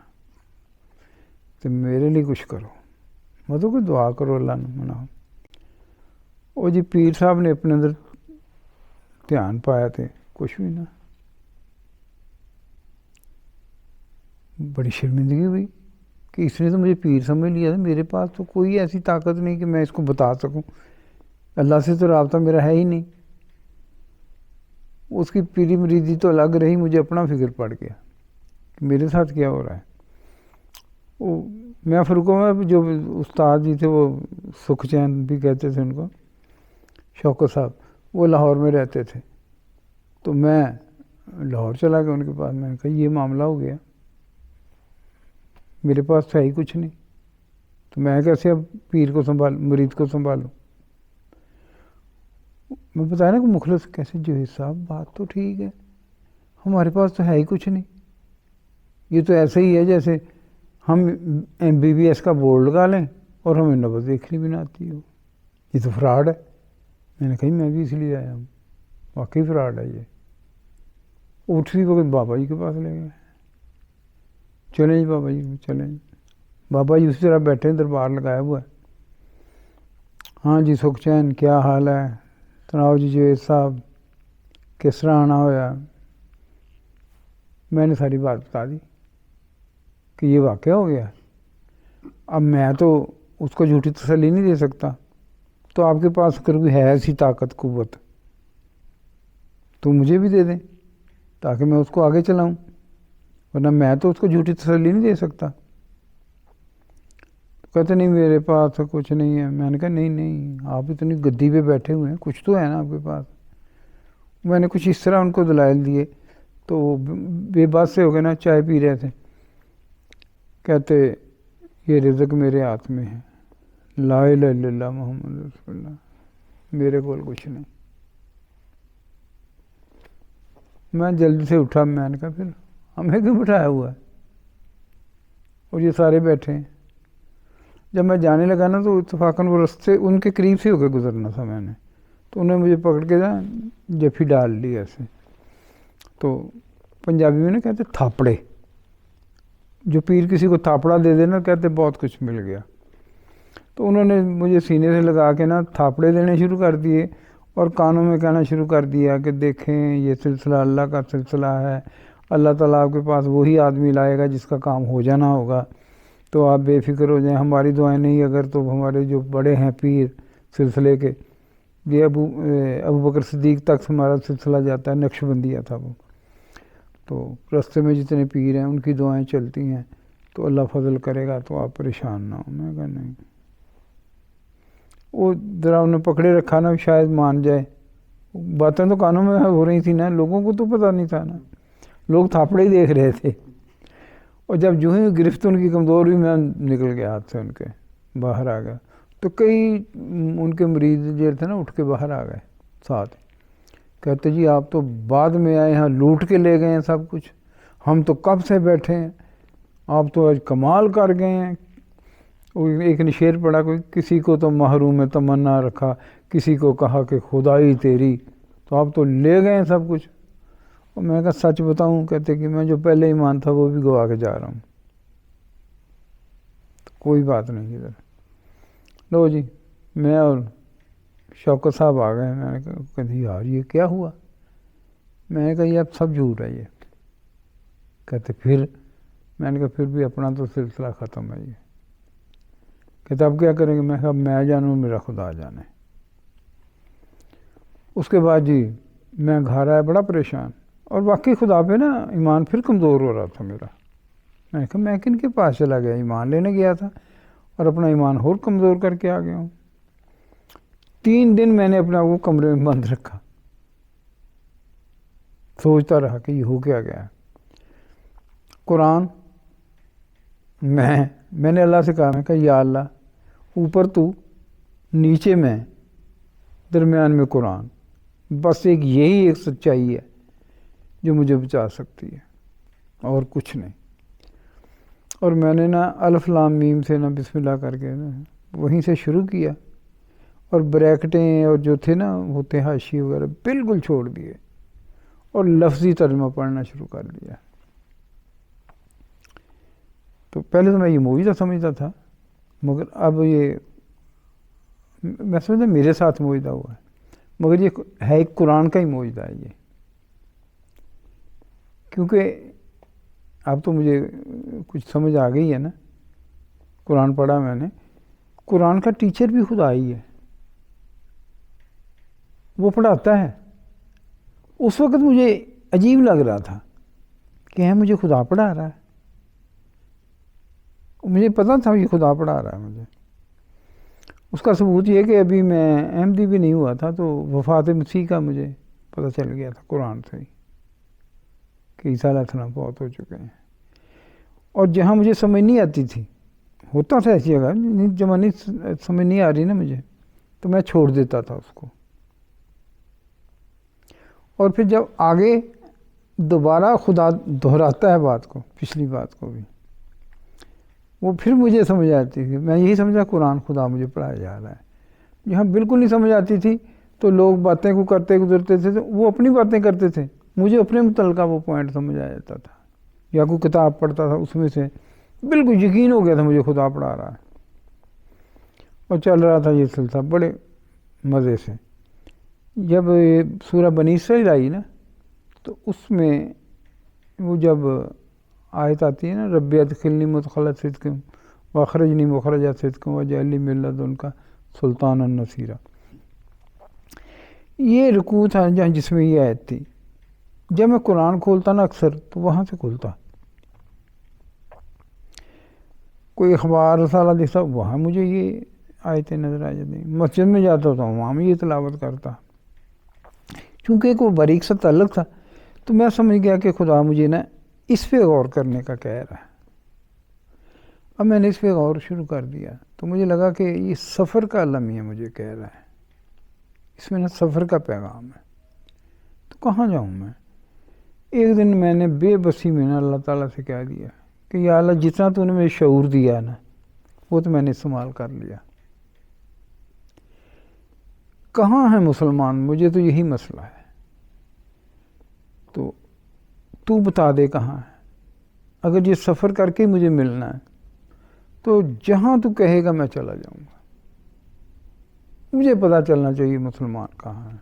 تو میرے لیے کچھ کرو، مطلب کوئی دعا کرو، اللہ نے مناؤ۔ وہ جی پیر صاحب نے اپنے اندر دھیان پایا تھے، کچھ بھی نہ، بڑی شرمندگی ہوئی کہ اس نے تو مجھے پیر سمجھ لیا تھا، میرے پاس تو کوئی ایسی طاقت نہیں کہ میں اس کو بتا سکوں، اللہ سے تو رابطہ میرا ہے ہی نہیں۔ اس کی پیری مریدی تو الگ رہی، مجھے اپنا فکر پڑ گیا کہ میرے ساتھ کیا ہو رہا ہے۔ وہ میں فرقوں میں جو استاد جی تھے وہ سکھ چین بھی کہتے تھے ان کو، شوکت صاحب، وہ لاہور میں رہتے تھے، تو میں لاہور چلا گیا ان کے پاس۔ میں نے کہا یہ معاملہ ہو گیا، میرے پاس تو ہے ہی کچھ نہیں، تو میں کیسے اب پیر کو مرید کو سنبھالوں؟ میں بتایا نا کہ مخلص کیسے؟ جاوید صاحب بات تو ٹھیک ہے، ہمارے پاس تو ہے ہی کچھ نہیں، یہ تو ایسے ہی ہے جیسے ہم MBBS کا بورڈ لگا لیں اور ہمیں نبض دیکھنی بھی نہ آتی ہو، یہ تو فراڈ ہے۔ میں نے کہا میں بھی اس لیے آیا ہوں، واقعی فراڈ ہے یہ۔ اٹھتی وقت بابا جی کے پاس لے گئے، چلیں جی بابا جی چلیں جی۔ بابا جی اسی طرح بیٹھے دربار لگایا ہوا ہے۔ ہاں جی سکھ چین کیا حال ہے؟ سناؤ جی جاوید صاحب کس طرح آنا ہوا؟ میں نے ساری بات بتا دی کہ یہ واقعہ ہو گیا۔ اب میں تو اس کو جھوٹی تسلی نہیں دے سکتا، تو آپ کے پاس اگر کوئی ہے ایسی طاقت قوت تو مجھے بھی دے دیں تاکہ میں اس کو آگے چلاؤں، ورنہ میں تو اس کو جھوٹی تسلی نہیں دے سکتا۔ کہتے نہیں میرے پاس کچھ نہیں ہے۔ میں نے کہا نہیں آپ اتنی گدی پہ بیٹھے ہوئے ہیں، کچھ تو ہے نا آپ کے پاس۔ میں نے کچھ اس طرح ان کو دلائل دیے تو وہ بے بات سے ہو گئے نا، چائے پی رہے تھے، کہتے یہ رزق میرے ہاتھ میں ہے، لا الہ الا اللہ محمد رسول اللہ، میرے کول کچھ نہیں۔ میں جلدی سے اٹھا، میں نے کہا پھر ہمیں کیوں بٹھایا ہوا ہے اور یہ سارے بیٹھے ہیں؟ جب میں جانے لگا نا تو اتفاقاً وہ رستے ان کے قریب سے ہو کے گزرنا تھا میں نے، تو انہوں نے مجھے پکڑ کے نا جفی ڈال لی ایسے، تو پنجابی میں نا کہتے تھاپڑے، جو پیر کسی کو تھاپڑا دے دینا کہتے بہت کچھ مل گیا۔ تو انہوں نے مجھے سینے سے لگا کے نا تھاپڑے دینے شروع کر دیے اور کانوں میں کہنا شروع کر دیا کہ دیکھیں یہ سلسلہ اللہ کا سلسلہ ہے، اللہ تعالیٰ آپ کے پاس وہی آدمی لائے گا جس کا کام ہو جانا ہوگا، تو آپ بے فکر ہو جائیں، ہماری دعائیں نہیں اگر تو ہمارے جو بڑے ہیں پیر سلسلے کے، یہ ابو بکر صدیق تک ہمارا سلسلہ جاتا ہے، نقش بندیہ تھا وہ، تو رستے میں جتنے پیر ہیں ان کی دعائیں چلتی ہیں، تو اللہ فضل کرے گا تو آپ پریشان نہ ہو۔ میں کہا نہیں، وہ ذرا انہیں پکڑے رکھا نا، شاید مان جائے۔ باتیں تو کانوں میں ہو رہی تھی نا، لوگوں کو تو پتہ نہیں تھا نا، لوگ تھاپڑے ہی دیکھ رہے تھے۔ اور جب جو ہی گرفت ان کی کمزور ہوئی، میں نکل گیا ہاتھ سے ان کے، باہر آ گیا۔ تو کئی ان کے مریض جو تھے نا اٹھ کے باہر آ گئے ساتھ، کہتے جی آپ تو بعد میں آئے ہیں، لوٹ کے لے گئے ہیں سب کچھ، ہم تو کب سے بیٹھے ہیں، آپ تو آج کمال کر گئے ہیں۔ ایک نے شعر پڑھا، کوئی کسی کو تو محروم تمنا رکھا، کسی کو کہا کہ خدائی تیری، تو آپ تو لے گئے ہیں سب کچھ۔ اور میں کہا سچ بتاؤں، کہتے کہ میں جو پہلے ایمان تھا وہ بھی گوا کے جا رہا ہوں، تو کوئی بات نہیں ادھر۔ لو جی، میں اور شوکت صاحب آ گئے۔ میں نے کہا کہ یار یہ کیا ہوا؟ میں نے کہا یہ اب سب جھوٹ ہے یہ۔ کہتے پھر؟ میں نے کہا پھر بھی اپنا تو سلسلہ ختم ہے یہ۔ کہتے اب کیا کریں گے؟ میں کہا میں جانوں، میرا خدا جانے۔ اس کے بعد جی میں گھر آیا بڑا پریشان، اور واقعی خدا پہ نا ایمان پھر کمزور ہو رہا تھا میرا۔ میں نے کہا میں کن کے پاس چلا گیا؟ ایمان لینے گیا تھا اور اپنا ایمان اور کمزور کر کے آ گیا ہوں۔ 3 دن میں نے اپنا وہ کمرے میں بند رکھا، سوچتا رہا کہ یہ ہو کیا گیا۔ قرآن میں نے اللہ سے کہا، میں کہا یا اللہ، اوپر تو، نیچے میں، درمیان میں قرآن، بس یہی ایک سچائی ہے جو مجھے بچا سکتی ہے، اور کچھ نہیں۔ اور میں نے نا الف لام میم سے نا بسم اللہ کر کے نا وہیں سے شروع کیا، اور بریکٹیں اور جو تھے نا ہوتے حاشیے وغیرہ بالکل چھوڑ دیے، اور لفظی ترجمہ پڑھنا شروع کر دیا۔ تو پہلے تو میں یہ معجزہ سمجھتا تھا، مگر اب یہ میں سمجھتا میرے ساتھ معجزہ ہوا ہے، مگر یہ ہے ایک قرآن کا ہی معجزہ ہے یہ۔ کیونکہ اب تو مجھے کچھ سمجھ آ گئی ہے نا، قرآن پڑھا میں نے، قرآن کا ٹیچر بھی خدا ہی ہے، وہ پڑھاتا ہے۔ اس وقت مجھے عجیب لگ رہا تھا کہ مجھے خدا پڑھا رہا ہے، مجھے پتہ تھا یہ خدا پڑھا رہا ہے مجھے۔ اس کا ثبوت یہ کہ ابھی میں احمدی بھی نہیں ہوا تھا تو وفات مسیح کا مجھے پتہ چل گیا تھا قرآن سے ہی کہ عیسیٰ علیہ السلام بہت ہو چکے ہیں۔ اور جہاں مجھے سمجھ نہیں آتی تھی، ہوتا تھا ایسی جگہ جب نہیں سمجھ نہیں آ رہی نا مجھے، تو میں چھوڑ دیتا تھا اس کو، اور پھر جب آگے دوبارہ خدا دہراتا ہے بات کو، پچھلی بات کو بھی، وہ پھر مجھے سمجھ آتی تھی۔ میں یہی سمجھا قرآن خدا مجھے پڑھایا جا رہا ہے۔ جہاں بالکل نہیں سمجھ آتی تھی تو لوگ باتیں کو کرتے گزرتے تھے، تو وہ اپنی باتیں کرتے تھے، مجھے اپنے متعلقہ وہ پوائنٹ سمجھ آ جاتا تھا، یا کوئی کتاب پڑھتا تھا اس میں سے بالکل یقین ہو گیا تھا مجھے خدا پڑھا رہا ہے، اور چل رہا تھا یہ سلسلہ بڑے مزے سے۔ جب یہ سورہ بنی اسرائیل آئی نا، تو اس میں وہ جب آیت آتی ہے نا، رب ادخلنی مدخل صدق واخرجنی مخرج صدق واجعل لی من لدنک سلطانا نصیرا، یہ رکوع تھا جس میں یہ آیت تھی۔ جب میں قرآن کھولتا نا اکثر تو وہاں سے کھولتا، کوئی اخبار رسالہ دیکھتا وہاں مجھے یہ آیتیں نظر آ جاتی، مسجد میں جاتا تھا وہاں میں یہ تلاوت کرتا، چونکہ ایک وہ باریک سا تعلق تھا، تو میں سمجھ گیا کہ خدا مجھے نا اس پہ غور کرنے کا کہہ رہا ہے۔ اب میں نے اس پہ غور شروع کر دیا، تو مجھے لگا کہ یہ سفر کا لمحہ مجھے کہہ رہا ہے، اس میں نا سفر کا پیغام ہے، تو کہاں جاؤں میں؟ ایک دن میں نے بے بسی میں نا اللہ تعالیٰ سے کہہ دیا کہ یا اللہ جتنا تو نے مجھے شعور دیا نا وہ تو میں نے استعمال کر لیا، کہاں ہے مسلمان؟ مجھے تو یہی مسئلہ ہے، تو بتا دے کہاں ہے۔ اگر یہ سفر کر کے مجھے ملنا ہے تو جہاں تو کہے گا میں چلا جاؤں گا، مجھے پتہ چلنا چاہیے مسلمان کہاں ہے۔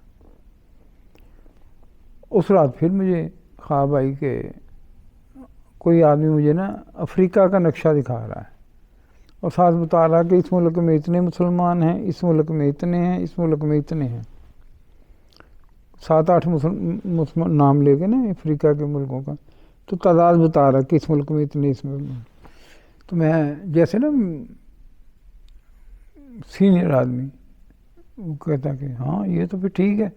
اس رات پھر مجھے خواب آئی کہ کوئی آدمی مجھے نا افریقہ کا نقشہ دکھا رہا ہے، اور ساتھ بتا رہا کہ اس ملک میں اتنے مسلمان ہیں، اس ملک میں اتنے ہیں، اس ملک میں اتنے ہیں، 7-8 مسلمان نام لے کے نا افریقہ کے ملکوں کا، تو تعداد بتا رہا کہ اس ملک میں اتنے، اس ملک میں۔ تو میں جیسے نا سینئر آدمی وہ کہتا کہ ہاں یہ تو پھر ٹھیک ہے،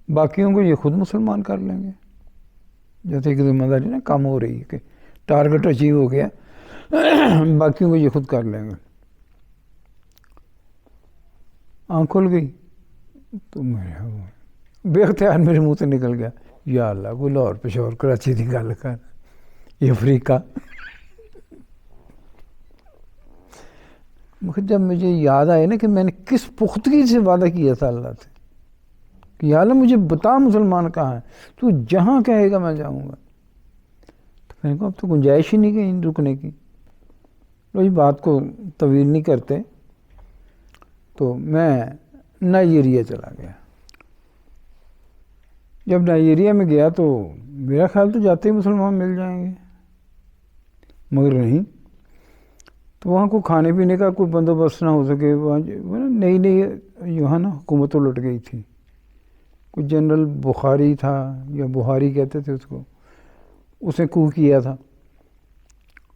باقیوں کو یہ خود مسلمان کر لیں گے، جیسے کہ ذمہ داری نا کم ہو رہی ہے کہ ٹارگٹ اچیو ہو گیا، باقیوں کو یہ خود کر لیں گے۔ آنکھ کھل گئی تو بے اختیار میرے منہ سے نکل گیا، یا اللہ کوئی لاہور پشاور کراچی کی گل کر، یہ افریقہ۔ جب مجھے یاد آئے نا کہ میں نے کس پختگی سے وعدہ کیا تھا اللہ سے کہ یا اللہ مجھے بتا مسلمان کہاں ہے، تو جہاں کہے گا میں جاؤں گا، تو میں نے کہا اب تو گنجائش ہی نہیں کہیں رکنے کی۔ وہی بات کو طویل نہیں کرتے، تو میں نائجیریا چلا گیا۔ جب نائجیریا میں گیا تو میرا خیال تو جاتے ہی مسلمان مل جائیں گے، مگر نہیں، تو وہاں کو کھانے پینے کا کوئی بندوبست نہ ہو سکے۔ وہاں نئی نئی یہاں نا حکومت الٹ گئی تھی، کوئی جنرل بخاری تھا یا بہاری کہتے تھے اس کو، اس نے کو کیا تھا،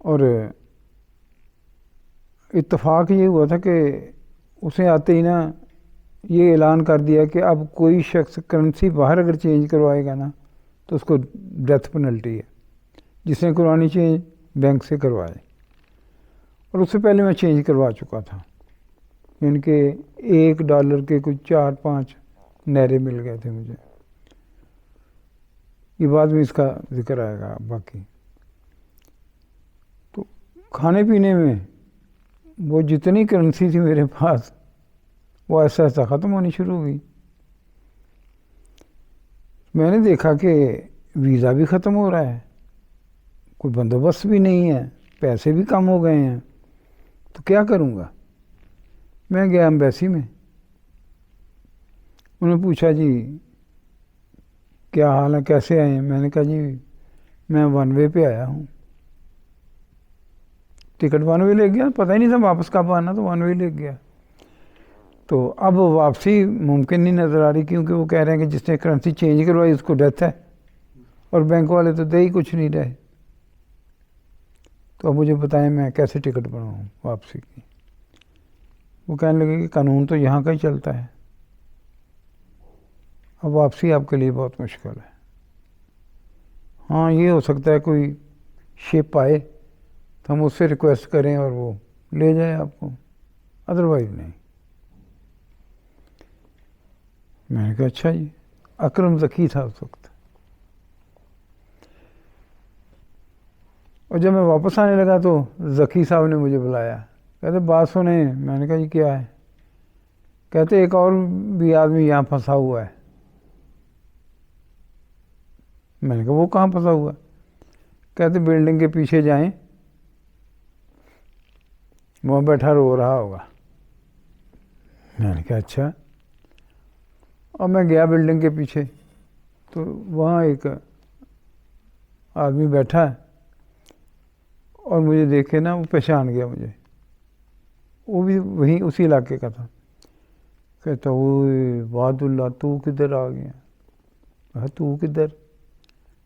اور اتفاق یہ ہوا تھا کہ اسے آتے ہی نا یہ اعلان کر دیا کہ اب کوئی شخص کرنسی باہر اگر چینج کروائے گا نا تو اس کو ڈیتھ پینلٹی ہے، جس نے کرانی چینج بینک سے کروائے۔ اور اس سے پہلے میں چینج کروا چکا تھا، یعنی کہ $1 کے کچھ 4-5 نیرے مل گئے تھے مجھے۔ یہ بعد میں اس کا ذکر آئے گا باقی۔ تو کھانے پینے میں وہ جتنی کرنسی تھی میرے پاس وہ ایسا ایسا ختم ہونی شروع ہو گئی۔ میں نے دیکھا کہ ویزا بھی ختم ہو رہا ہے، کوئی بندوبست بھی نہیں ہے، پیسے بھی کم ہو گئے ہیں، تو کیا کروں گا؟ میں گیا ایمبیسی میں، انہوں نے پوچھا جی کیا حال ہے، کیسے آئے ہیں؟ میں نے کہا جی میں 1 وے پہ آیا ہوں۔ ٹکٹ 1 وے لے گیا، پتہ ہی نہیں تھا واپس کب آنا، تو 1 وے لے گیا۔ تو اب واپسی ممکن نہیں نظر آ رہی، کیونکہ وہ کہہ رہے ہیں کہ جس نے کرنسی چینج کروائی اس کو ڈیتھ ہے، اور بینک والے تو دے ہی کچھ نہیں رہے۔ تو اب مجھے بتائیں میں کیسے ٹکٹ بناؤں واپسی کی؟ وہ کہنے لگے کہ قانون تو یہاں کا ہی چلتا ہے، اب واپسی آپ کے لیے بہت مشکل ہے۔ ہاں یہ ہو سکتا ہے کوئی شپ آئے تو ہم اس سے ریکویسٹ کریں اور وہ لے جائے آپ کو، ادروائز نہیں۔ میں نے کہا اچھا جی۔ اکرم ذکی تھا اس وقت، اور جب میں واپس آنے لگا تو ذکی صاحب نے مجھے بلایا، کہتے بات سنیں۔ میں نے کہا جی کیا ہے؟ کہتے ایک اور بھی آدمی یہاں پھنسا ہوا ہے۔ میں نے کہا وہ کہاں پھنسا ہوا؟ کہتے بلڈنگ کے پیچھے جائیں، وہاں بیٹھا رو رہا ہوگا۔ میں نے کہا اچھا۔ اور میں گیا بلڈنگ کے پیچھے، تو وہاں ایک آدمی بیٹھا ہے، اور مجھے دیکھے نا وہ پہچان گیا مجھے، وہ بھی وہیں اسی علاقے کا تھا۔ کہتا اوئے وعد اللہ تو کدھر آ گیا؟ کہا تو کدھر؟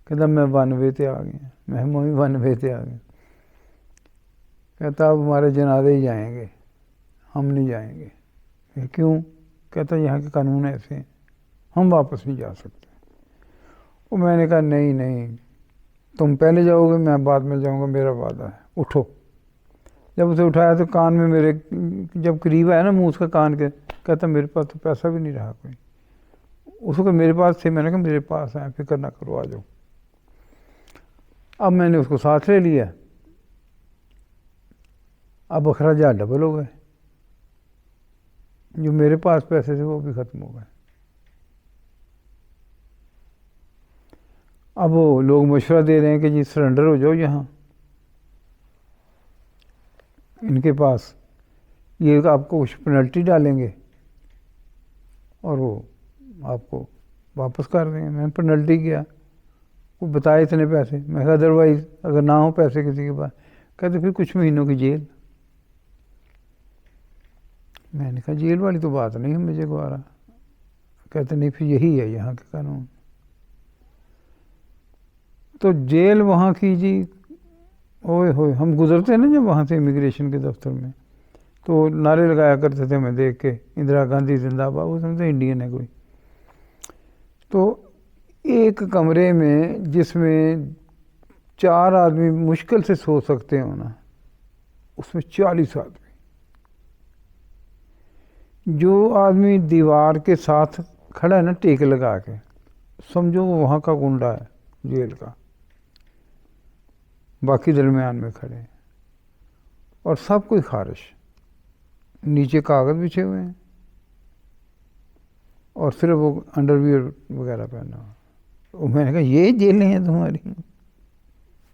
کہتا میں 1 وے تے آ گیا۔ میں 1 وے تے آ گیا۔ کہتا اب ہمارے جنازے ہی جائیں گے، ہم نہیں جائیں گے۔ کہ کیوں؟ کہتا یہاں کے قانون ایسے ہیں، ہم واپس نہیں جا سکتے۔ اور میں نے کہا نہیں نہیں، تم پہلے جاؤ گے، میں بعد میں جاؤں گا، میرا وعدہ ہے، اٹھو۔ جب اسے اٹھایا تو کان میں میرے جب قریب آیا نا منہ اس کا کان کے، کہتا میرے پاس تو پیسہ بھی نہیں رہا کوئی۔ اس کو میرے پاس تھے، میں نے کہا میرے پاس ہیں، فکر نہ کرو آ جاؤ۔ اب میں نے اس کو ساتھ لے لیا، اب اخراجات ڈبل ہو گئے، جو میرے پاس پیسے تھے وہ بھی ختم ہو گئے۔ اب وہ لوگ مشورہ دے رہے ہیں کہ جی سرنڈر ہو جاؤ یہاں، ان کے پاس یہ آپ کو کچھ پینلٹی ڈالیں گے اور وہ آپ کو واپس کر دیں گے۔ میں نے پینلٹی کیا، وہ بتائے اتنے پیسے، میں کہا ادروائز اگر نہ ہو پیسے کسی کے پاس، کہتے پھر کچھ مہینوں کی جیل۔ میں نے کہا جیل والی تو بات نہیں ہے مجھے گوارا۔ کہتے نہیں پھر یہی ہے یہاں کے قانون۔ تو جیل وہاں کی جی اوئے ہوئے ہم گزرتے نا جب وہاں سے امیگریشن کے دفتر میں تو نعرے لگایا کرتے تھے ہمیں دیکھ کے، اندرا گاندھی زندہ باد، وہ سمجھتے انڈین ہے کوئی. تو ایک کمرے میں جس میں 4 آدمی مشکل سے سو سکتے ہوں نا، اس میں 40 آدمی. جو آدمی دیوار کے ساتھ کھڑا ہے نا ٹیک لگا کے، سمجھو وہ وہاں کا گنڈا ہے جیل کا، باقی درمیان میں کھڑے ہیں. اور سب کوئی خارش، نیچے کاغذ بچھے ہوئے ہیں اور صرف وہ انڈر ویئر وغیرہ پہنا ہوا. میں نے کہا یہ جیلیں ہیں تمہاری؟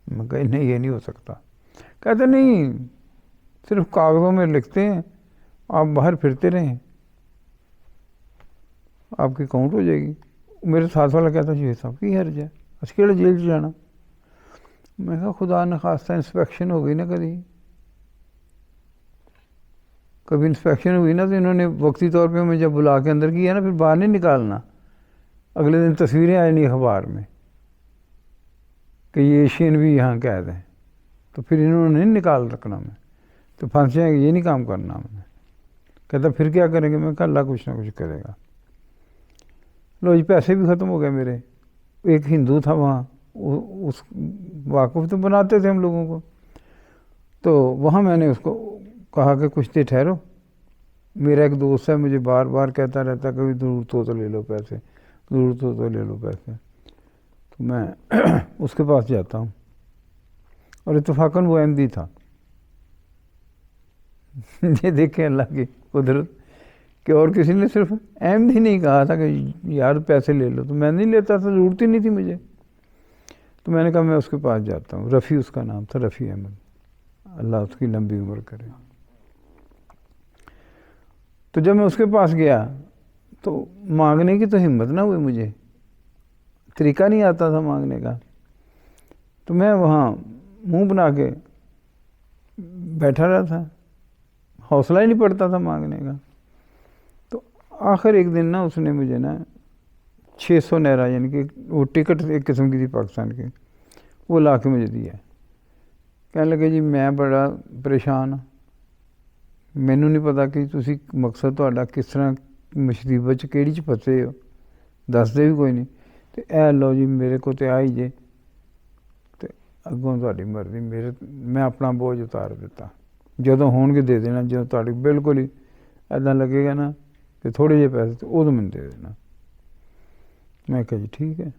میں کہا نہیں یہ نہیں ہو سکتا. کہتے نہیں، صرف کاغذوں میں لکھتے ہیں، آپ باہر پھرتے رہیں، آپ کی کاؤنٹ ہو جائے گی. میرے ساتھ والا کہتا یہ سب کی حرج ہے، اس کیڑے جیل جانا. میں کہا خدا نخواستہ انسپیکشن ہو گئی نا، کبھی انسپیکشن ہوئی نا تو انہوں نے وقتی طور پہ ہمیں جب بلا کے اندر کیا نا، پھر باہر نہیں نکالنا. اگلے دن تصویریں آئی نہیں اخبار میں کہ یہ ایشین بھی یہاں قید ہیں، تو پھر انہوں نے نہیں نکال رکھنا میں، تو پھنس جائیں گے، یہ نہیں کام کرنا ہم نے. کہتا پھر کیا کریں گے؟ میں کہا اللہ کچھ نہ کچھ کرے گا. لو جی پیسے بھی ختم ہو گئے میرے. ایک ہندو تھا وہاں، اس واقف تو بناتے تھے ہم لوگوں کو، تو وہاں میں نے اس کو کہا کہ کچھ دیر ٹھہرو، میرا ایک دوست ہے مجھے بار بار کہتا رہتا کبھی ضرورت ہو تو لے لو پیسے، ضرورت ہو تو لے لو پیسے. تو میں اس کے پاس جاتا ہوں، اور اتفاقاً وہ احمدی تھا. یہ دیکھیں اللہ کی قدرت کہ اور کسی نے صرف احمدی نہیں کہا تھا کہ یار پیسے لے لو، تو میں نہیں لیتا تھا، ضرورت ہی نہیں تھی مجھے. تو میں نے کہا میں اس کے پاس جاتا ہوں. رفیع اس کا نام تھا، رفیع احمد، اللہ اس کی لمبی عمر کرے. تو جب میں اس کے پاس گیا تو مانگنے کی تو ہمت نہ ہوئی، مجھے طریقہ نہیں آتا تھا مانگنے کا. تو میں وہاں منہ بنا کے بیٹھا رہا تھا، حوصلہ ہی نہیں پڑتا تھا مانگنے کا. تو آخر ایک دن نا اس نے مجھے نا 600 نیرا، یعنی کہ وہ ٹکٹ ایک قسم کی تھی پاکستان کی، وہ لا کے مجھے دیا. کہنے لگے جی میں بڑا پریشان ہوں، ਮੈਨੂੰ ਨਹੀਂ ਪਤਾ ਕਿ ਤੁਸੀਂ ਮਕਸਦ ਤੁਹਾਡਾ ਕਿਸ ਤਰ੍ਹਾਂ ਮੁਸੀਬਤ 'ਚ ਕਿਹੜੀ 'ਚ ਫਸੇ ਹੋ, ਦੱਸਦੇ ਵੀ ਕੋਈ ਨਹੀਂ, ਅਤੇ ਇਹ ਲਓ ਜੀ ਮੇਰੇ ਕੋਲ ਤਾਂ ਆ ਹੀ ਜੇ, ਅਤੇ ਅੱਗੋਂ ਤੁਹਾਡੀ ਮਰਜ਼ੀ. ਮੈਂ ਆਪਣਾ ਬੋਝ ਉਤਾਰ ਦਿੱਤਾ. ਜਦੋਂ ਹੋਣਗੇ ਦੇ ਦੇਣਾ, ਜਦੋਂ ਤੁਹਾਡੀ ਬਿਲਕੁਲ ਹੀ ਇੱਦਾਂ ਲੱਗੇਗਾ ਨਾ ਕਿ ਥੋੜ੍ਹੇ ਜਿਹੇ ਪੈਸੇ, ਤਾਂ ਉਦੋਂ ਮੈਨੂੰ ਦੇ ਦੇਣਾ. ਮੈਂ ਕਿਹਾ ਜੀ ٹھیک ہے.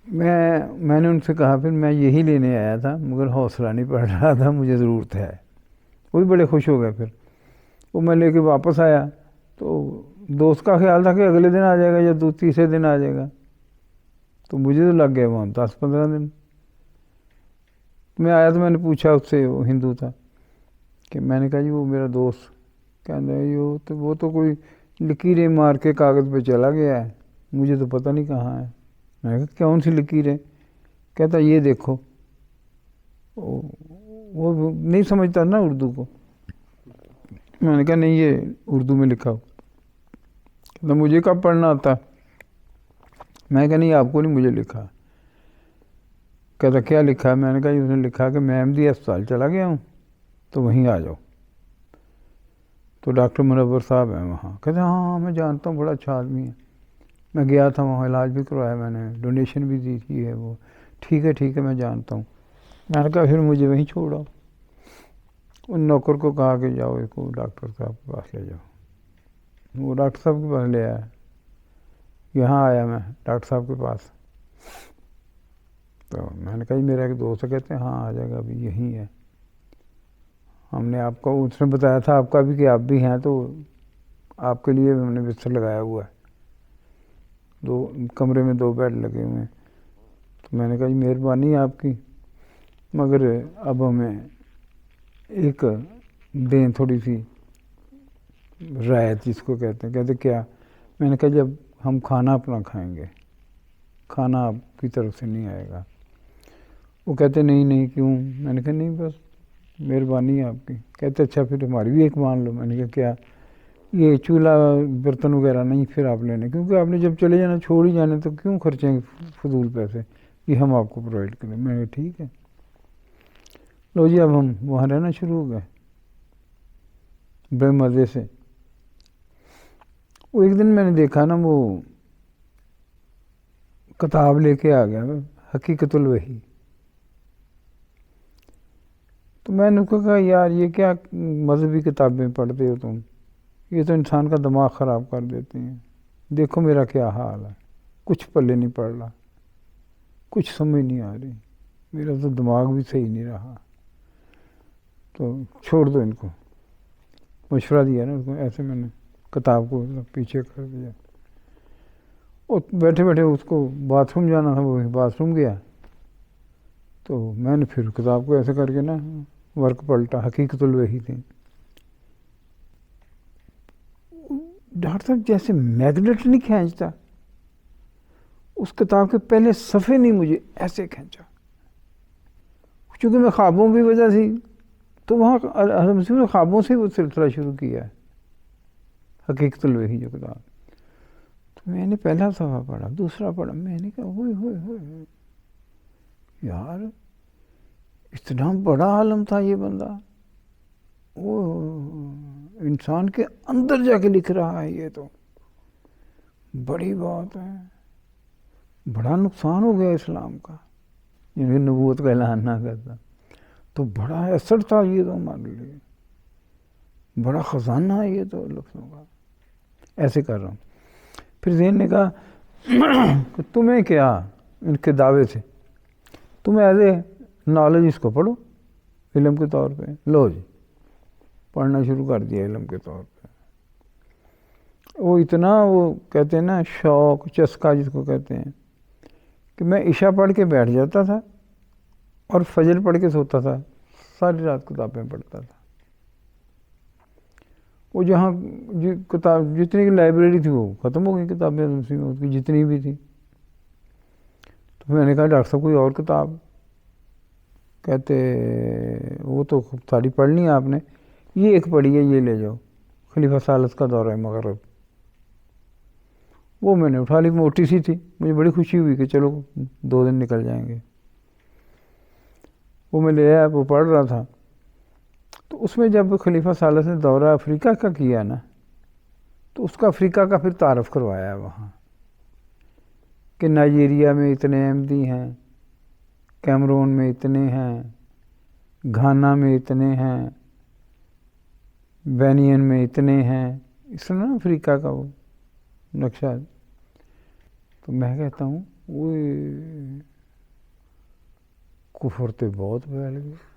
میں نے ان سے کہا پھر میں یہی لینے آیا تھا مگر حوصلہ نہیں پڑ رہا تھا، مجھے ضرورت ہے. وہ بھی بڑے خوش ہو گئے. پھر وہ میں لے کے واپس آیا تو دوست کا خیال تھا کہ اگلے دن آ جائے گا یا تیسرے دن آ جائے گا، تو مجھے تو لگ گئے وہاں 10-15 دن. میں آیا تو میں نے پوچھا اس سے، وہ ہندو تھا، کہ میں نے کہا جی وہ میرا دوست کہتا ہے وہ تو کوئی لکیریں مار کے کاغذ پہ چلا گیا ہے، مجھے تو پتہ نہیں کہاں ہے. میں نے کہا کون سی لکیریں؟ کہتا یہ دیکھو. وہ نہیں سمجھتا نا اردو کو. میں نے کہا نہیں یہ اردو میں لکھا ہو. کہتا مجھے کب پڑھنا آتا؟ میں نے کہا نہیں آپ کو نہیں، مجھے لکھا. کہتا کیا لکھا ہے؟ میں نے کہا اس نے لکھا کہ میں احمدی اسپتال چلا گیا ہوں تو وہیں آ جاؤ. تو ڈاکٹر منور صاحب ہیں وہاں. کہتے ہاں میں جانتا ہوں، بڑا اچھا آدمی ہے، میں گیا تھا وہاں، علاج بھی کروایا میں نے، ڈونیشن بھی دی تھی ہے وہ. ٹھیک ہے میں جانتا ہوں. میں نے کہا پھر مجھے وہیں چھوڑو. ان نوکر کو کہا کہ جاؤ اس کو ڈاکٹر صاحب کے پاس لے جاؤ. وہ ڈاکٹر صاحب کے پاس لے آیا. یہاں آیا میں ڈاکٹر صاحب کے پاس. تو میں نے کہا جی میرا ایک دوست ہے. کہتے ہیں ہاں آ جائے گا، ابھی یہیں ہے. ہم نے آپ کو اس نے بتایا تھا آپ کا بھی کہ آپ بھی ہیں، تو آپ کے لیے ہم نے بستر لگایا ہوا ہے، 2 کمرے میں 2 بیڈ لگے ہوئے ہیں. تو میں نے کہا جی مہربانی آپ کی، مگر اب ہمیں ایک دیں تھوڑی سی رعایت جس کو کہتے ہیں. کہتے کیا؟ میں نے کہا جب ہم کھانا اپنا کھائیں گے، کھانا آپ کی طرف سے نہیں آئے گا. وہ کہتے نہیں کیوں؟ میں نے کہا نہیں بس مہربانی ہے آپ کی. کہتے اچھا پھر ہماری بھی ایک مان لو. میں نے کہا کیا؟ یہ چولہا برتن وغیرہ نہیں پھر آپ لینے، کیونکہ آپ نے جب چلے جانا چھوڑ ہی جانے تو کیوں خرچیں فضول پیسے. یہ ہم آپ کو پرووائڈ کریں. میں نے کہا ٹھیک ہے. لو جی اب ہم وہاں رہنا شروع ہو گئے بڑے مزے سے. وہ ایک دن میں نے دیکھا نا وہ کتاب لے کے آ گیا حقیقت الوحی. تو میں نے کہا یار یہ کیا مذہبی کتابیں پڑھتے ہو تم، یہ تو انسان کا دماغ خراب کر دیتے ہیں. دیکھو میرا کیا حال ہے، کچھ پلے نہیں پڑ رہا، کچھ سمجھ نہیں آ رہی، میرا تو دماغ بھی صحیح نہیں رہا، تو چھوڑ دو ان کو. مشورہ دیا نا اس کو ایسے. میں نے کتاب کو پیچھے کر دیا. اور بیٹھے بیٹھے اس کو باتھ روم جانا تھا، وہ باتھ روم گیا. تو میں نے پھر کتاب کو ایسے کر کے نا ورک پلٹا. حقیقت الوحی تھی. ڈاکٹر صاحب جیسے میگنیٹ نہیں کھینچتا، اس کتاب کے پہلے صفحے نہیں مجھے ایسے کھینچا. چونکہ میں خوابوں کی وجہ سے، تو وہاں حضرت مسیح نے خوابوں سے وہ سلسلہ شروع کیا ہے حقیقت الوحی جو کتاب. تو میں نے پہلا صفحہ پڑھا، دوسرا پڑھا. میں نے کہا ہوئے ہوئے ہوئے یار اتنا بڑا عالم تھا یہ بندہ، وہ انسان کے اندر جا کے لکھ رہا ہے. یہ تو بڑی بات ہے. بڑا نقصان ہو گیا اسلام کا، یعنی نبوت کا اعلان نہ کرتا تو بڑا ایسٹ تھا یہ تو ہمارے لیے، بڑا خزانہ ہے یہ تو لفظوں کا. ایسے کر رہا ہوں. پھر ذہن نے کہا کہ تمہیں کیا ان کے دعوے سے، تم ایز اے نالج اس کو پڑھو علم کے طور پہ. لو جی پڑھنا شروع کر دیا علم کے طور پہ. وہ اتنا وہ کہتے ہیں نا شوق چسکا جس کو کہتے ہیں، کہ میں عشاء پڑھ کے بیٹھ جاتا تھا اور فجر پڑھ کے سوتا تھا. ساری رات کتابیں پڑھتا تھا. وہ جہاں کتاب جتنی لائبریری تھی وہ ختم ہو گئی کتابیں اس کی جتنی بھی تھی. تو میں نے کہا ڈاکٹر صاحب کوئی اور کتاب؟ کہتے وہ تو ساری پڑھ لی آپ نے، یہ ایک پڑھی ہے، یہ لے جاؤ، خلیفہ ثالث کا دورہ مغرب. وہ میں نے اٹھا لی، موٹی سی تھی. مجھے بڑی خوشی ہوئی کہ چلو 2 دن نکل جائیں گے. وہ میں لے آیا، وہ پڑھ رہا تھا. تو اس میں جب خلیفہ ثالث نے دورہ افریقہ کا کیا نا، تو اس کا افریقہ کا پھر تعارف کروایا وہاں کہ نائجیریا میں اتنے احمدی ہیں، کیمرون میں اتنے ہیں، گھانا میں اتنے ہیں، بینین میں اتنے ہیں. اس طرح نا افریقہ کا وہ نقشہ. تو میں کہتا ہوں وہ کفر تو بہت پھیل گیا،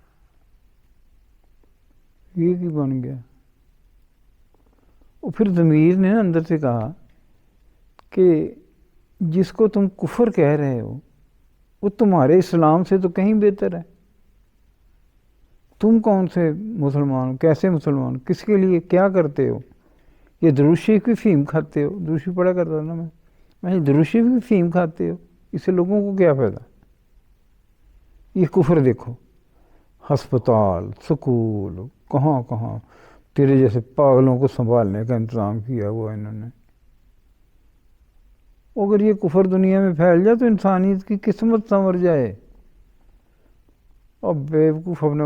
یہ کی بن گیا. اور پھر ضمیر نے اندر سے کہا کہ جس کو تم کفر کہہ رہے ہو وہ تمہارے اسلام سے تو کہیں بہتر ہے. تم کون سے مسلمان ہو، کیسے مسلمان، کس کے لیے کیا کرتے ہو؟ یہ درود شریف کی فیم کھاتے ہو. درود شریف پڑھا کرتا تھا میں درود شریف کی فیم کھاتے ہو، اس سے لوگوں کو کیا فائدہ؟ یہ کفر دیکھو، ہسپتال سکول کہاں کہاں تیرے جیسے پاگلوں کو سنبھالنے کا انتظام کیا ہوا انہوں نے. اگر یہ کفر دنیا میں پھیل جائے تو انسانیت کی قسمت سنور جائے. اب بیوقوف اپنے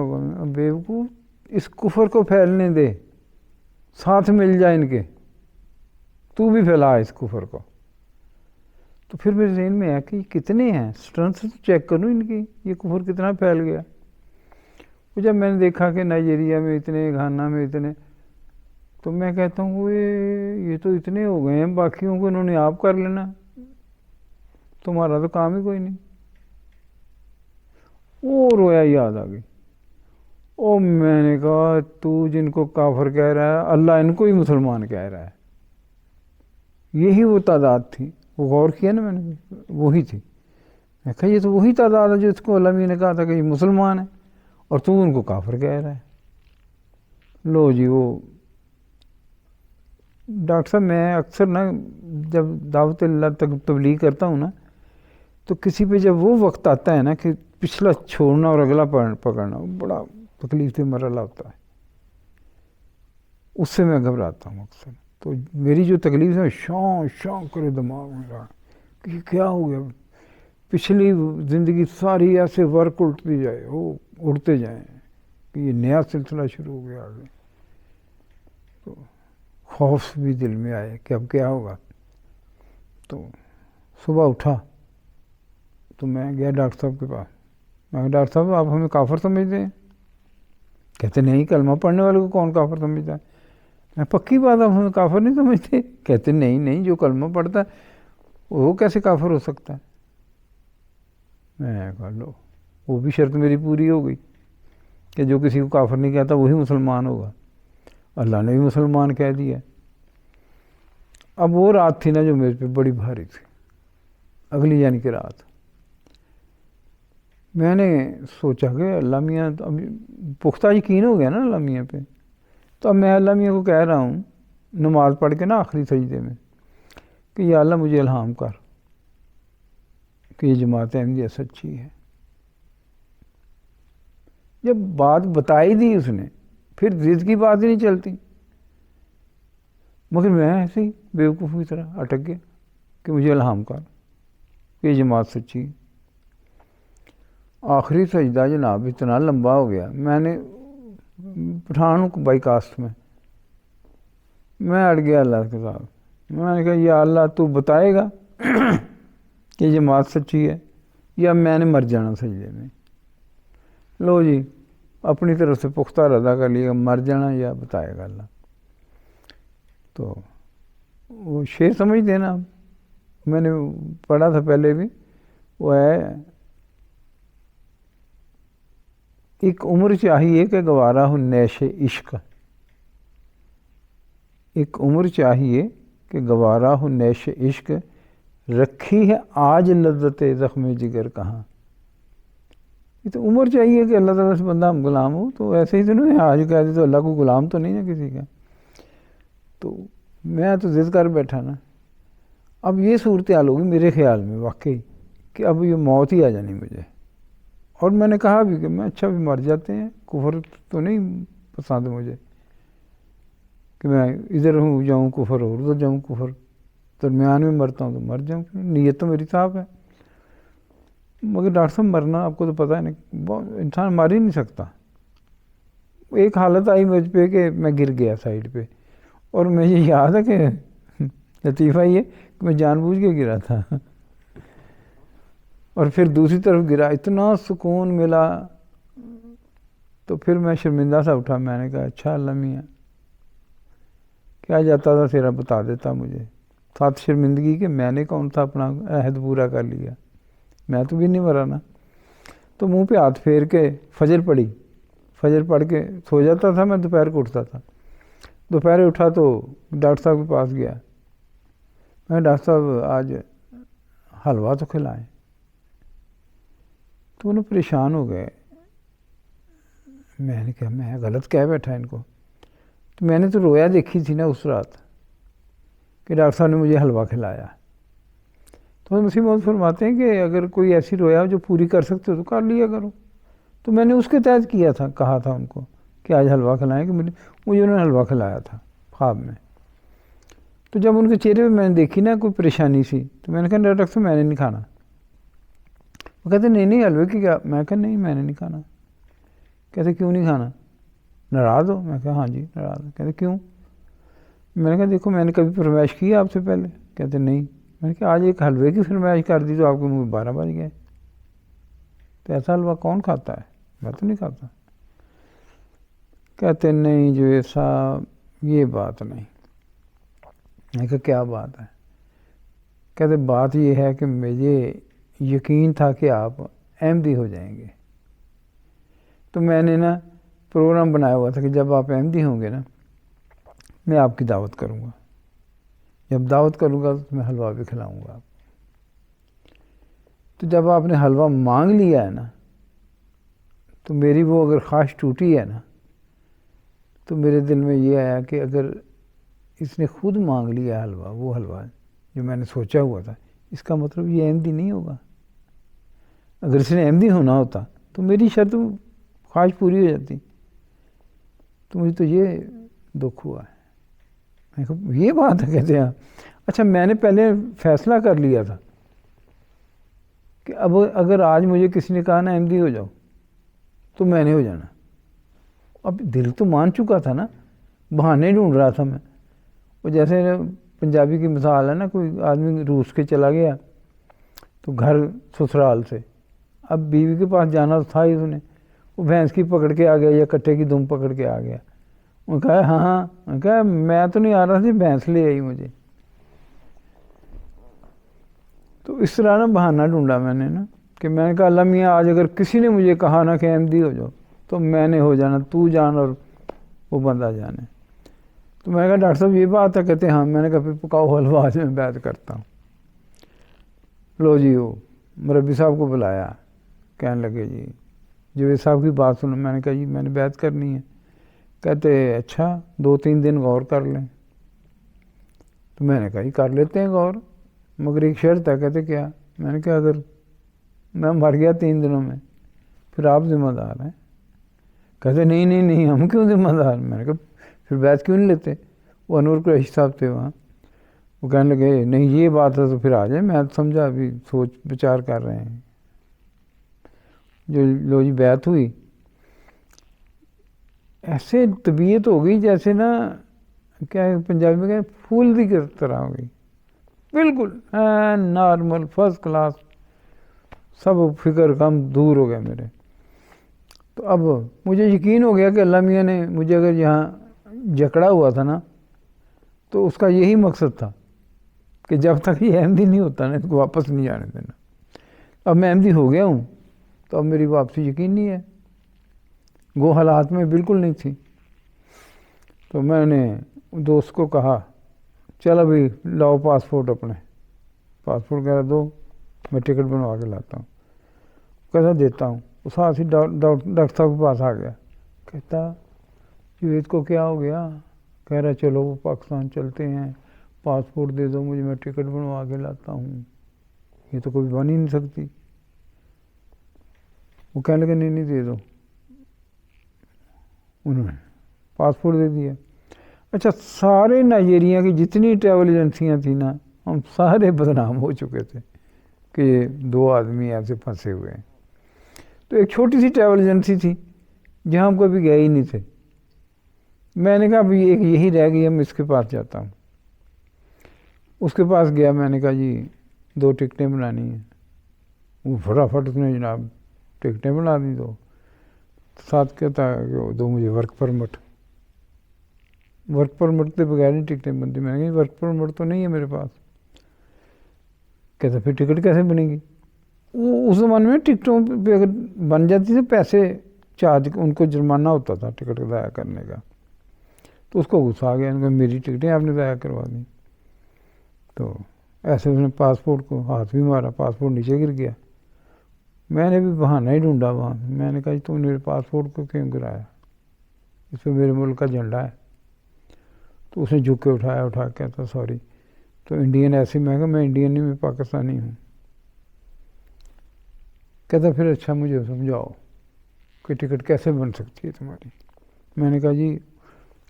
بیوقوف اس کفر کو پھیلنے دے، ساتھ مل جائے ان کے، تو بھی پھیلا اس کفر کو. تو پھر میرے ذہن میں ہے کہ یہ کتنے ہیں، اسٹرنتھ تو چیک کروں ان کی، یہ کفر کتنا پھیل گیا. جب میں نے دیکھا کہ نائجیریا میں اتنے، گھانا میں اتنے، تو میں کہتا ہوں یہ تو اتنے ہو گئے ہیں، باقیوں کو انہوں نے آپ کر لینا، تمہارا تو کام ہی کوئی نہیں. وہ رویا یاد آ گئی. او میں نے کہا تو جن کو کافر کہہ رہا ہے، اللہ ان کو ہی مسلمان کہہ رہا ہے. یہی وہ تعداد تھی. وہ غور کیا نا میں نے، وہی تھی. میں کہا یہ تو وہی تعداد ہے جو اس کو علمی نے کہا تھا کہ یہ مسلمان ہے، اور تو ان کو کافر کہہ رہا ہے. لو جی وہ ڈاکٹر صاحب میں اکثر نا جب دعوت اللہ تک تبلیغ کرتا ہوں نا، تو کسی پہ جب وہ وقت آتا ہے نا کہ پچھلا چھوڑنا اور اگلا پکڑنا، وہ بڑا تکلیف سے مرحلہ ہوتا ہے. اس سے میں گھبراتا ہوں اکثر. تو میری جو تکلیف ہے شان کرے دماغ میرا کہ یہ کیا ہو گیا. پچھلی زندگی ساری ایسے ورک اٹھتی جائے، وہ اڑتے جائیں کہ یہ نیا سلسلہ شروع ہو گیا آگے. تو خوف بھی دل میں آئے کہ اب کیا ہوگا. تو صبح اٹھا تو میں گیا ڈاکٹر صاحب کے پاس. میں کہا ڈاکٹر صاحب آپ ہمیں کافر سمجھتے ہیں؟ کہتے نہیں، کلمہ پڑھنے والے کو کون کافر سمجھتا ہے؟ میں پکی بات آپ ہمیں کافر نہیں سمجھتے؟ کہتے نہیں، جو کلمہ پڑھتا ہے وہ کیسے کافر ہو سکتا ہے؟ میں کہا لو، وہ بھی شرط میری پوری ہو گئی کہ جو کسی کو کافر نہیں کہتا وہی مسلمان ہوگا. اللہ نے بھی مسلمان کہہ دیا. اب وہ رات تھی نا جو میرے پہ بڑی بھاری تھی، اگلی یعنی کہ رات. میں نے سوچا کہ اللہ میاں، اب پختہ یقین ہو گیا نا اللہ میاں پہ. تو اب میں اللہ میاں کو کہہ رہا ہوں نماز پڑھ کے نا آخری سجدے میں کہ یا اللہ مجھے الہام کر کہ یہ جماعت احمدیہ سچی ہے. جب بات بتائی دی اس نے، پھر ضد کی بات ہی نہیں چلتی. مگر میں ایسے ہی بیوقوف کی طرح اٹک گیا کہ مجھے الہام کر کہ یہ جماعت سچی ہے. آخری سجدہ جناب اتنا لمبا ہو گیا. میں نے پٹھان بائی کاسٹ میں اڑ گیا اللہ کے ساتھ. میں نے کہا یا اللہ تو بتائے گا کہ یہ جماعت سچی ہے یا میں نے مر جانا سجدے میں. لو جی، اپنی طرف سے پختہ ارادہ کر لیا، مر جانا یا بتائے گا اللہ. تو وہ شعر سمجھ دینا، میں نے پڑھا تھا پہلے بھی، وہ ہے ایک عمر چاہیے کہ گوارا ہو نیش عشق. ایک عمر چاہیے کہ گوارا ہو نیش عشق، رکھی ہے آج لذت زخم جگر کہاں. یہ تو عمر چاہیے کہ اللہ تعالیٰ سے بندہ ہم غلام ہو. تو ایسے ہی تو نہیں آج کہہ دے تو اللہ کو غلام تو نہیں ہے کسی کا. تو میں تو ضد کر بیٹھا نا. اب یہ صورتحال ہوگی میرے خیال میں واقعی کہ اب یہ موت ہی آ جانی مجھے. اور میں نے کہا بھی کہ میں اچھا بھی مر جاتے ہیں، کفر تو نہیں پسند مجھے کہ میں ادھر ہوں جاؤں کفر اور ادھر جاؤں کفر، درمیان میں مرتا ہوں تو مر جاؤں. نیت تو میری صاف ہے. مگر ڈاکٹر صاحب مرنا آپ کو تو پتہ ہے نہیں، انسان مر ہی نہیں سکتا. ایک حالت آئی مجھ پہ کہ میں گر گیا سائڈ پہ، اور مجھے یاد ہے کہ لطیفہ یہ کہ میں جان بوجھ کے گرا تھا. اور پھر دوسری طرف گرا، اتنا سکون ملا. تو پھر میں شرمندہ سا اٹھا. میں نے کہا اچھا اللہ میاں، کیا جاتا تھا تیرا بتا دیتا مجھے. ساتھ شرمندگی کہ میں نے کون سا اپنا عہد پورا کر لیا، میں تو بھی نہیں مرا نا. تو منہ پہ ہاتھ پھیر کے فجر پڑھی. فجر پڑھ کے سو جاتا تھا. میں دوپہر کو اٹھتا تھا. دوپہر اٹھا تو ڈاکٹر صاحب کے پاس گیا. میں ڈاکٹر صاحب آج حلوہ تو کھلائیں. تو انہیں پریشان ہو گئے. میں نے کہا میں غلط کہہ بیٹھا ان کو. تو میں نے تو رویا دیکھی تھی نا اس رات کہ ڈاکٹر صاحب نے مجھے حلوہ کھلایا. تو مسیح موعود فرماتے ہیں کہ اگر کوئی ایسی رویا جو پوری کر سکتے ہو تو کر لیا کرو. تو میں نے اس کے تحت کیا تھا، کہا تھا ان کو کہ آج حلوہ کھلائیں. کہ مجھے انہوں نے حلوہ کھلایا تھا خواب میں. تو جب ان کے چہرے پہ میں نے دیکھی نا کوئی پریشانی سی، تو میں نے کہا ڈاکٹر صاحب میں نے نہیں کھانا. وہ کہتے نہیں حلوے کی کیا؟ میں کہا نہیں میں نے نہیں کھانا. کہتے کیوں نہیں کھانا؟ ناراض ہو؟ میں کہا ہاں جی ناراض ہو. کہتے کیوں؟ میں نے کہا دیکھو میں نے کبھی فرمائش کی آپ سے پہلے؟ کہتے نہیں. میں نے کہا آج ایک حلوے کی فرمائش کر دی تو آپ کے منہ 12 بج گئے. تو ایسا حلوہ کون کھاتا ہے؟ میں تو نہیں کھاتا. کہتے نہیں جو ایسا یہ بات نہیں. میں کہا کیا بات ہے؟ کہتے بات یہ ہے کہ مجھے یقین تھا کہ آپ احمدی ہو جائیں گے. تو میں نے نا پروگرام بنایا ہوا تھا کہ جب آپ احمدی ہوں گے نا میں آپ کی دعوت کروں گا. جب دعوت کروں گا تو میں حلوہ بھی کھلاؤں گا. تو جب آپ نے حلوہ مانگ لیا ہے نا تو میری وہ اگر خواہش ٹوٹی ہے نا تو میرے دل میں یہ آیا کہ اگر اس نے خود مانگ لیا حلوہ، وہ حلوہ جو میں نے سوچا ہوا تھا، اس کا مطلب یہ احمدی نہیں ہوگا. اگر اس نے احمدی ہونا ہوتا تو میری شرط خواہش پوری ہو جاتی. تو مجھے تو یہ دکھ ہوا ہے. میں کہا یہ بات ہے؟ کہتے ہیں اچھا میں نے پہلے فیصلہ کر لیا تھا کہ اب اگر آج مجھے کسی نے کہا نا احمدی ہو جاؤ تو میں نے ہو جانا. اب دل تو مان چکا تھا نا, بہانے ڈھونڈ رہا تھا میں. وہ جیسے پنجابی کی مثال ہے نا, کوئی آدمی روس کے چلا گیا تو گھر سسرال سے, اب بیوی کے پاس جانا تھا ہی, اس نے وہ بھینس کی پکڑ کے آ گیا یا کٹے کی دم پکڑ کے آ گیا. وہ کہا ہاں, کہا میں تو نہیں آ رہا تھا, بھینس لے آئی مجھے. تو اس طرح نا بہانہ ڈھونڈا میں نے نا, کہ میں نے کہا اللہ میاں آج اگر کسی نے مجھے کہا نا کہ احمدی ہو جاؤ تو میں نے ہو جانا, تو جان اور وہ بندہ جانے. تو میں نے کہا ڈاکٹر صاحب یہ بات ہے؟ کہتے ہاں. میں نے کہا پھر پکاؤ حلوہ, آج میں بیعت کرتا ہوں. لو جی, وہ مربی صاحب کو بلایا, کہنے لگے جی جاوید صاحب کی بات سنو. میں نے کہا جی میں نے بیعت کرنی ہے. کہتے اچھا 2-3 دن غور کر لیں. تو میں نے کہا جی کر لیتے ہیں غور, مگر ایک شرط ہے. کہتے کیا؟ میں نے کہا اگر میں مر گیا 3 دنوں میں پھر آپ ذمہ دار ہیں. کہتے نہیں ہم کیوں ذمہ دار؟ میں نے کہا پھر بیعت کیوں نہیں لیتے؟ وہ انور قریشی صاحب تھے وہاں, وہ کہنے لگے نہیں یہ بات ہے تو پھر آ جائیں. میں سمجھا ابھی سوچ بچار کر رہے ہیں. جو لو جی بیعت ہوئی, ایسے طبیعت ہو گئی جیسے نا کیا پنجابی میں کہیں پھول دی طرح ہو گئی, بالکل نارمل فرسٹ کلاس. سب فکر غم دور ہو گیا میرے. تو اب مجھے یقین ہو گیا کہ اللہ میاں نے مجھے اگر یہاں جکڑا ہوا تھا نا تو اس کا یہی مقصد تھا کہ جب تک یہ احمدی نہیں ہوتا نا اس کو واپس نہیں جانے دینا. اب میں احمدی ہو گیا ہوں تو اب میری واپسی یقین نہیں ہے. وہ حالات میں بالکل نہیں تھی. تو میں نے دوست کو کہا چل ابھی لاؤ پاسپورٹ اپنے. پاسپورٹ کہہ رہا دو, میں ٹکٹ بنوا کے لاتا ہوں. کہتا دیتا ہوں. اس ساتھ ہی ڈاکٹر صاحب کے پاس آ گیا. کہتا جاوید کو کیا ہو گیا؟ کہہ رہا چلو وہ پاکستان چلتے ہیں, پاسپورٹ دے دو مجھے, میں ٹکٹ بنوا کے لاتا ہوں. یہ تو کبھی بن ہی نہیں سکتی. وہ کہنے لگے نہیں دے دو. انہوں نے پاسپورٹ دے دیا. اچھا سارے نائجیریا کی جتنی ٹریول ایجنسیاں تھیں نا, ہم سارے بدنام ہو چکے تھے کہ یہ 2 آدمی ایسے پھنسے ہوئے ہیں. تو ایک چھوٹی سی ٹریول ایجنسی تھی جہاں ہم کبھی گئے ہی نہیں تھے. میں نے کہا ابھی ایک یہی رہ گئی, میں اس کے پاس جاتا ہوں. اس کے پاس گیا, میں نے کہا جی 2 ٹکٹیں بنانی ہیں. وہ فٹافٹ اس نے جناب ٹکٹیں بنا دی. دو ساتھ کہتا ہے کہ دو مجھے ورک پرمٹ کے بغیر نہیں ٹکٹیں بنتی. میں نے کہا ورک پرمٹ تو نہیں ہے میرے پاس. کہتا پھر ٹکٹ کیسے بنے گی؟ وہ اس زمانے میں ٹکٹوں پہ اگر بن جاتی تھی پیسے چارج, ان کو جرمانہ ہوتا تھا ٹکٹ ضائع کرنے کا. تو اس کو غصہ آ گیا, ان کو میری ٹکٹیں آپ نے ضائع کروا دیں. تو ایسے اس نے پاسپورٹ کو ہاتھ بھی مارا, پاسپورٹ نیچے گر گیا. میں نے بھی بہانہ ہی ڈھونڈا وہاں. میں نے کہا جی تم نے میرے پاسپورٹ کو کیوں گرایا؟ اس پہ میرے ملک کا جھنڈا ہے. تو اس نے جھک کے اٹھا کہتا سوری. تو انڈین ایسے میں کہا میں انڈین نہیں, میں پاکستانی ہوں. کہتا پھر اچھا مجھے سمجھاؤ کہ ٹکٹ کیسے بن سکتی ہے تمہاری. میں نے کہا جی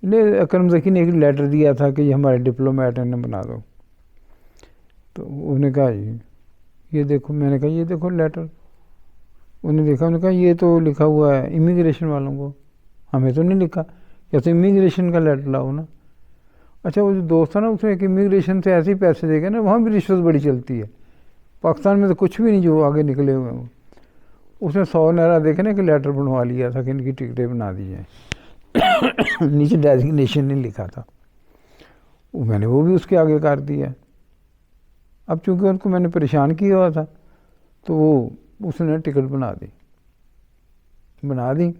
نہیں, اکرم ذکی نے ایک لیٹر دیا تھا کہ یہ ہمارے ڈپلومیٹ ہیں, انہیں بنا دو. تو انہوں نے کہا جی یہ دیکھو. میں نے کہا یہ دیکھو لیٹر. انہوں نے دیکھا, انہوں نے کہا یہ تو لکھا ہوا ہے امیگریشن والوں کو, ہمیں تو نہیں لکھا. یا تو امیگریشن کا لیٹر لاؤ نا. اچھا وہ جو دوست تھا نا, اس نے ایک امیگریشن سے ایسے ہی پیسے دے گئے نا, وہاں بھی رشوت بڑی چلتی ہے. پاکستان میں تو کچھ بھی نہیں جو آگے نکلے ہوئے ہیں. اس نے 100 نعرہ دے کے نا کہ لیٹر بنوا لیا تھا کہ ان کی ٹکٹیں بنا دی جائیں. نیچے ڈیزگنیشن نہیں لکھا تھا. میں نے وہ بھی اس کے آگے کر دیا. اب چونکہ ان کو میں نے پریشان کیا ہوا تھا تو وہ اس نے ٹکٹ بنا دی.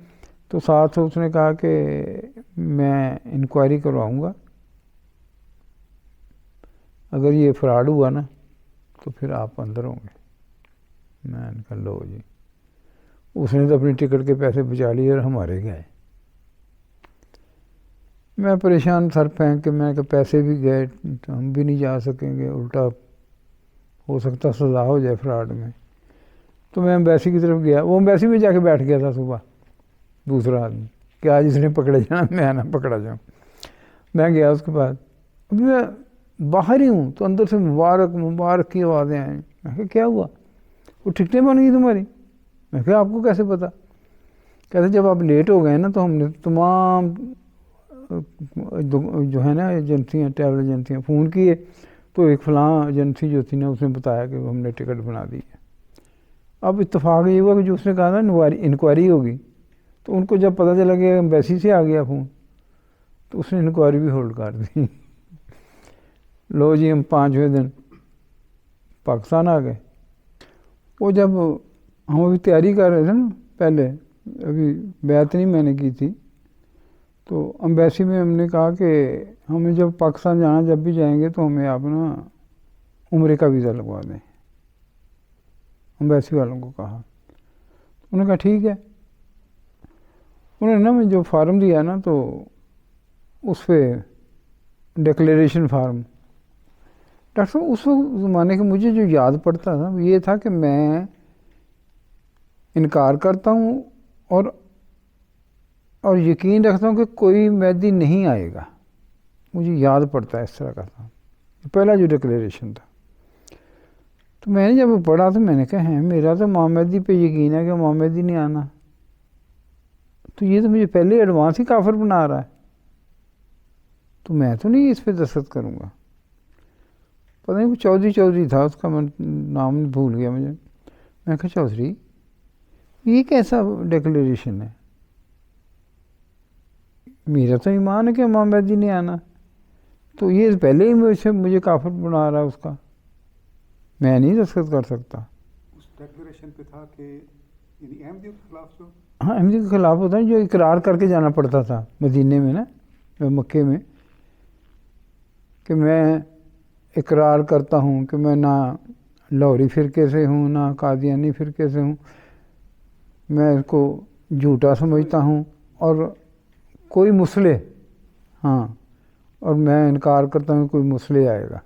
تو ساتھ اس نے کہا کہ میں انکوائری کرواؤں گا, اگر یہ فراڈ ہوا نا تو پھر آپ اندر ہوں گے. میں نے کہا لو جی. اس نے تو اپنی ٹکٹ کے پیسے بچا لیے اور ہمارے گئے. میں پریشان سر پھینک کے, میں کہ پیسے بھی گئے, ہم بھی نہیں جا سکیں گے, الٹا ہو سکتا سزا ہو جائے فراڈ میں. تو میں ایمبیسی کی طرف گیا. وہ ایمبیسی میں جا کے بیٹھ گیا تھا صبح دوسرا آدمی کہ آج اس نے پکڑے جانا, میں نہ پکڑا جاؤں. میں گیا اس کے پاس. ابھی میں باہر ہی ہوں تو اندر سے مبارک کی آوازیں آئیں. میں کہا کیا ہوا؟ وہ ٹکٹیں بن گئی تمہاری؟ میں کہا آپ کو کیسے پتا؟ کہتے جب آپ لیٹ ہو گئے نا تو ہم نے تمام جو ہے نا ایجنسیاں، ٹریول ایجنسیاں فون کیے، تو ایک فلاں ایجنسی جو تھی نا اس نے بتایا کہ ہم نے ٹکٹ بنا دی ہے۔ اب اتفاق یہ ہوا کہ جو اس نے کہا نا انکوائری ہوگی، تو ان کو جب پتہ چلا کہ ایمبیسی سے آ گیا فون، تو اس نے انکوائری بھی ہولڈ کر دی۔ لو جی ہم 5ویں دن پاکستان آ گئے۔ وہ جب ہم ابھی تیاری کر رہے تھے نا، پہلے ابھی بیعت نہیں میں نے کی تھی، تو ایمبیسی میں ہم نے کہا کہ ہمیں جب پاکستان جانا، جب بھی جائیں گے تو ہمیں آپ نا عمرے کا ویزا لگوا دیں۔ ایمبیسی والوں کو کہا، انہوں نے کہا ٹھیک ہے۔ انہوں نے نا میں جو فارم دیا نا، تو اس پہ ڈکلیریشن فارم، ڈاکٹر صاحب اس زمانے کے مجھے جو یاد پڑتا تھا وہ یہ تھا کہ میں انکار کرتا ہوں اور یقین رکھتا ہوں کہ کوئی مہدی نہیں آئے گا، مجھے یاد پڑتا ہے اس طرح کا تھا پہلا جو ڈکلیریشن تھا۔ تو میں نے جب وہ پڑھا تو میں نے کہا ہے میرا تو امام مہدی پہ یقین ہے کہ امام مہدی نہیں آنا، تو یہ تو مجھے پہلے ایڈوانس ہی کافر بنا رہا ہے، تو میں تو نہیں اس پہ دستخط کروں گا۔ پتہ نہیں وہ چودھری تھا اس کا، میں نام بھول گیا مجھے۔ میں کہا چودھری یہ کیسا ڈکلیریشن ہے؟ میرا تو ایمان ہے کہ امام مہدی نہیں آنا، تو یہ پہلے ہی مجھے کافر بنا رہا ہے، اس کا میں نہیں دستخط کر سکتا۔ اس ڈکلیریشن پہ تھا کہ یعنی احمدیوں کے خلاف جو، ہاں احمدی کے خلاف ہوتا ہے، جو اقرار کر کے جانا پڑتا تھا مدینے میں نا، مکے میں، کہ میں اقرار کرتا ہوں کہ میں نہ لاہوری فرقے سے ہوں، نہ قادیانی فرقے سے ہوں، میں اس کو جھوٹا سمجھتا ہوں اور کوئی مسئلے، ہاں، اور میں انکار کرتا ہوں کہ کوئی مسئلے آئے گا۔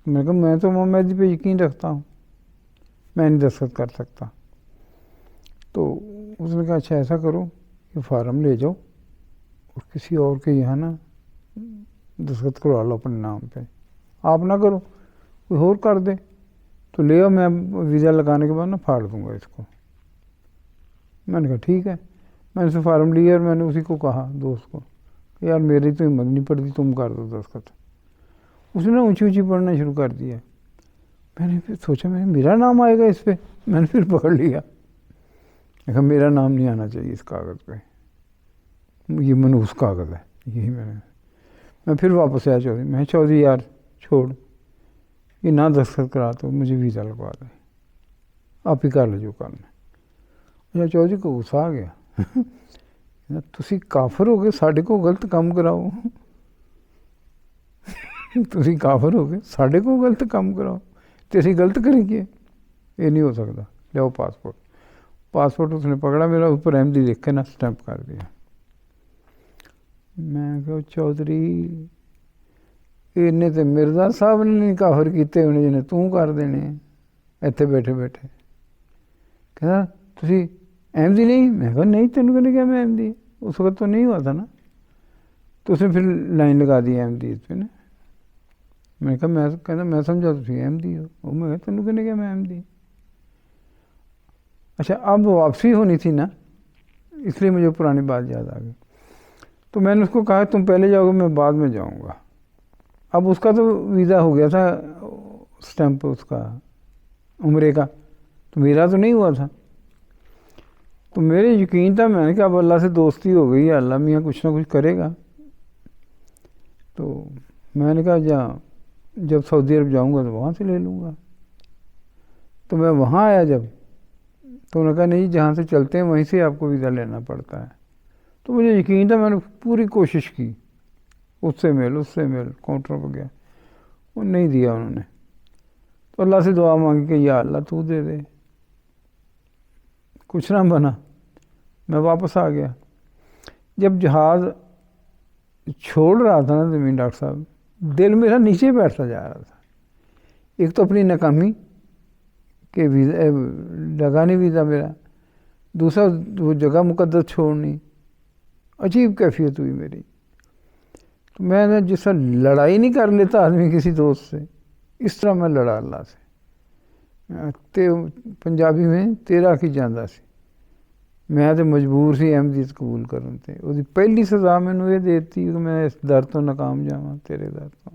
میں نے کہا میں تو امام مہدی پہ یقین رکھتا ہوں، میں نہیں دستخط کر سکتا۔ تو اس نے کہا اچھا ایسا کرو کہ فارم لے جاؤ اور کسی اور کے یہاں نا دستخط کروا لو اپنے نام پہ، آپ نہ کرو کوئی اور کر دے تو لے آؤ، میں ویزا لگانے کے بعد نا پھاڑ دوں گا اس کو۔ میں نے کہا ٹھیک ہے۔ میں نے سے فارم لیا اور میں نے اسی کو کہا دوست کو کہ یار میری تو ہمت نہیں پڑتی، تم کر دو دستخط۔ اس نے اونچی پڑھنا شروع کر دیا۔ میں نے پھر سوچا میرا نام آئے گا اس پہ، میں نے پھر پکڑ لیا، کہا میرا نام نہیں آنا چاہیے اس کاغذ پہ، یہ منحوس کاغذ ہے۔ یہی میں پھر واپس آیا چودھری، میں چودھری یار چھوڑ یہ نہ دستخط کرا تو مجھے ویزا لگوا دے، آپ ہی کر لو جو کرنا۔ اچھا چودھری کو غصہ آ گیا، تسی کافر ہو گئے ساڈے کو غلط کام کراؤ، تسی کافر ہو گئے ساڈے کو غلط کام کراؤ، تیری غلط کریں گے، یہ نہیں ہو سکتا، لیاؤ پاسپورٹ اس نے پکڑا میرا، اوپر احمدی لکھ کے نا سٹیمپ کر دیا۔ میں کہا چودھری انہیں تو مرزا صاحب نے نہیں کافر کیتے ہونے جنہیں توں کر دینے اتنے بیٹھے بیٹھے۔ کہتا تسی احمدی نہیں؟ میں کہا نہیں، تینوں کہنے کیا میں احمدی، اس وقت تو نہیں ہوا تھا نا، تو اس نے پھر لائن لگا دی احمدی اس پہ نا۔ میں نے کہا کہتا میں سمجھا تسی احمدی ہو، وہ میں کہا تینوں کہنے کیا میں احمدی۔ اچھا اب واپسی ہونی تھی نا، اس لیے مجھے پرانی بات یاد آ گئی۔ تو میں نے اس کو کہا تم پہلے جاؤ گے میں بعد میں جاؤں گا۔ اب اس کا تو ویزا ہو گیا تھا سٹیمپ اس کا عمرے کا، تو میرا تو نہیں ہوا تھا۔ تو میرے یقین تھا، میں نے کہا اب اللہ سے دوستی ہو گئی ہے، اللہ میاں کچھ نہ کچھ کرے گا۔ تو میں نے کہا جب سعودی عرب جاؤں گا تو وہاں سے لے لوں گا۔ تو میں وہاں آیا جب، تو انہوں نے کہا نہیں جہاں سے چلتے ہیں وہیں سے آپ کو ویزا لینا پڑتا ہے۔ تو مجھے یقین تھا، میں نے پوری کوشش کی، اس سے میل کاؤنٹر پہ گیا، وہ نہیں دیا انہوں نے۔ تو اللہ سے دعا مانگی کہ یا اللہ تو دے دے، کچھ نہ بنا۔ میں واپس آ گیا۔ جب جہاز چھوڑ رہا تھا نا زمین، ڈاکٹر صاحب دل میرا نیچے بیٹھتا جا رہا تھا۔ ایک تو اپنی ناکامی کہ ویزا لگا نہیں ویزا میرا، دوسرا وہ جگہ مقدس چھوڑنی، عجیب کیفیت ہوئی میری۔ تو میں نے جس طرح لڑائی نہیں کر لیتا آدمی کسی دوست سے، اس طرح میں لڑا اللہ سے ਤੇ ਪੰਜਾਬੀ ਵਿੱਚ ਤੇਰਾ ਕੀ ਜਾਂਦਾ ਸੀ। ਮੈਂ ਤਾਂ ਮਜਬੂਰ ਸੀ ਅਹਿਮਦੀਅਤ ਕਬੂਲ ਕਰਨ 'ਤੇ। ਉਹਦੀ ਪਹਿਲੀ ਸਜ਼ਾ ਮੈਨੂੰ ਇਹ ਦੇ ਦਿੱਤੀ ਕਿ ਮੈਂ ਇਸ ਦਰ ਤੋਂ ਨਾਕਾਮ ਜਾਵਾਂ, ਤੇਰੇ ਦਰ ਤੋਂ।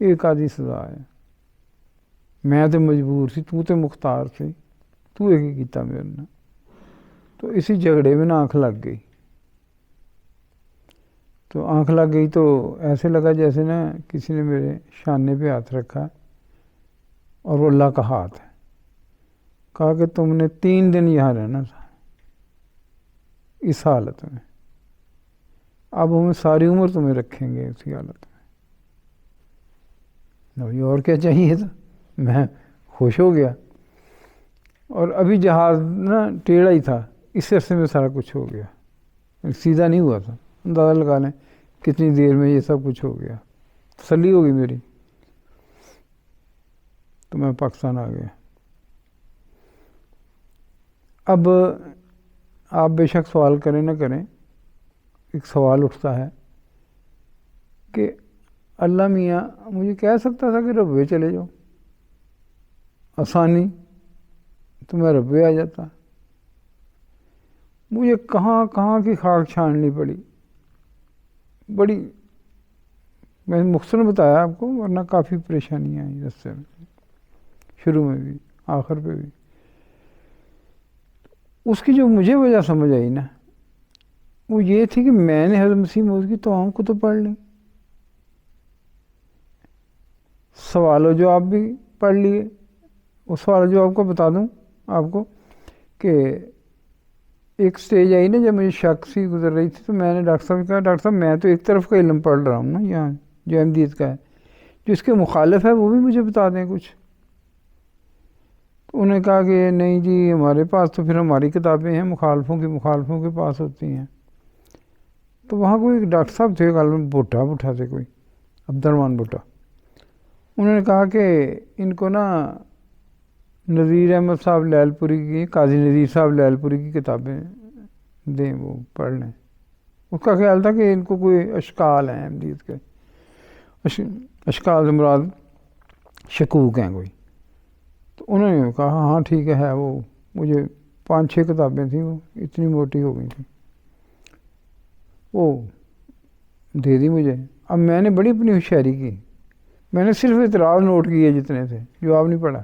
ਇਹ ਕਾਹਦੀ ਸਜ਼ਾ ਹੈ? ਮੈਂ ਤਾਂ ਮਜਬੂਰ ਸੀ, ਤੂੰ ਤਾਂ ਮੁਖਤਾਰ ਸੀ, ਤੂੰ ਇਹ ਕੀ ਕੀਤਾ میرے ਨਾਲ؟ تو اسی جھگڑے میں نا آنکھ لگ گئی۔ تو آنکھ لگ گئی تو ایسے لگا جیسے نا کسی نے میرے شانے پہ ہاتھ رکھا اور وہ اللہ کا ہاتھ ہے۔ کہا کہ تم نے 3 دن یہاں رہنا تھا اس حالت میں، اب ہمیں ساری عمر تمہیں رکھیں گے اسی حالت میں۔ اور کیا چاہیے تھا؟ میں خوش ہو گیا۔ اور ابھی جہاز نا ٹیڑھا ہی تھا، اس عرصے میں سارا کچھ ہو گیا، سیدھا نہیں ہوا تھا۔ اندازہ لگا لیں کتنی دیر میں یہ سب کچھ ہو گیا، تسلی ہو گئی میری۔ تو میں پاکستان آ گیا۔ اب آپ بے شک سوال کریں نہ کریں، ایک سوال اٹھتا ہے کہ اللہ میاں مجھے کہہ سکتا تھا کہ ربوے چلے جاؤ، آسانی تو میں ربوے آ جاتا۔ مجھے کہاں کہاں کی خاک چھاننی پڑی، بڑی، میں مختصر بتایا آپ کو، ورنہ کافی پریشانیاں آئیں راستے میں، شروع میں بھی آخر پہ بھی۔ اس کی جو مجھے وجہ سمجھ آئی نا، وہ یہ تھی کہ میں نے حضرت مسیح موعود کی تمام کتب پڑھ لیں، سوال و جواب بھی پڑھ لیے۔ وہ سوال و جواب کو بتا دوں آپ کو کہ ایک سٹیج آئی نا جب مجھے شک سی گزر رہی تھی، تو میں نے ڈاکٹر صاحب کہا ڈاکٹر صاحب میں تو ایک طرف کا علم پڑھ رہا ہوں نا یہاں جو احمدیت کا ہے، جو اس کے مخالف ہے وہ بھی مجھے بتا دیں کچھ۔ تو انہوں نے کہا کہ نہیں جی ہمارے پاس تو پھر ہماری کتابیں ہیں، مخالفوں کے پاس ہوتی ہیں۔ تو وہاں کوئی ایک ڈاکٹر صاحب تھے، غالباً بھٹا تھے کوئی، عبد الرحمن بھٹا۔ انہوں نے کہا کہ ان کو نا نذیر احمد صاحب لیل پوری کی، قاضی نذیر صاحب لیل پوری کی کتابیں دیں، وہ پڑھ لیں۔ اس کا خیال تھا کہ ان کو کوئی اشکال ہیں احمدیت کے، اشکال سے مراد شکوک ہیں کوئی۔ تو انہوں نے کہا ہاں ٹھیک ہے۔ وہ مجھے 5-6 کتابیں تھیں، وہ اتنی موٹی ہو گئی تھیں، وہ دے دی مجھے۔ اب میں نے بڑی اپنی ہوشیاری کی، میں نے صرف اعتراض نوٹ کیے جتنے تھے، جواب نہیں پڑھا،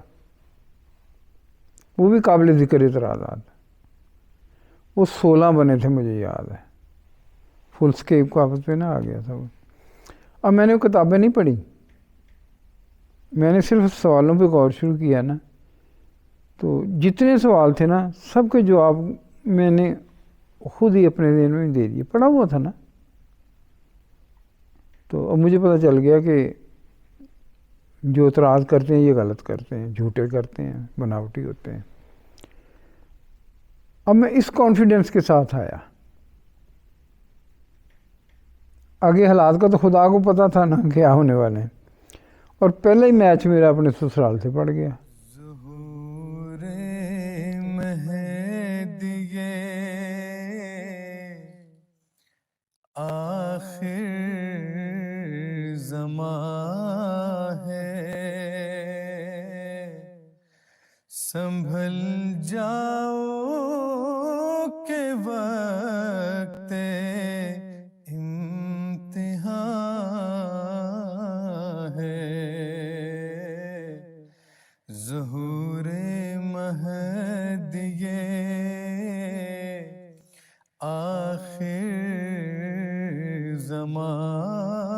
وہ بھی قابل ذکر اعتراضات۔ وہ 16 بنے تھے مجھے یاد ہے، فل اسکیپ کو آپس پہ نہ آ گیا تھا وہ۔ اب میں نے وہ کتابیں نہیں پڑھی، میں نے صرف سوالوں پہ غور شروع کیا نا، تو جتنے سوال تھے نا سب کے جواب میں نے خود ہی اپنے ذہن میں دے دیے، پڑھا ہوا تھا نا۔ تو اب مجھے پتہ چل گیا کہ جو اعتراض کرتے ہیں یہ غلط کرتے ہیں، جھوٹے کرتے ہیں، بناوٹی ہوتے ہیں۔ اب میں اس کانفیڈنس کے ساتھ آیا، آگے حالات کا تو خدا کو پتہ تھا نا کیا ہونے والے ہیں، اور پہلا ہی میچ میرا اپنے سسرال سے پڑ گیا۔ ظہور مہدیِ آخر زمان ہے، سنبھل جاؤ کہ وقت امتحان ہے۔ ظہور مہدیِ آخر زمان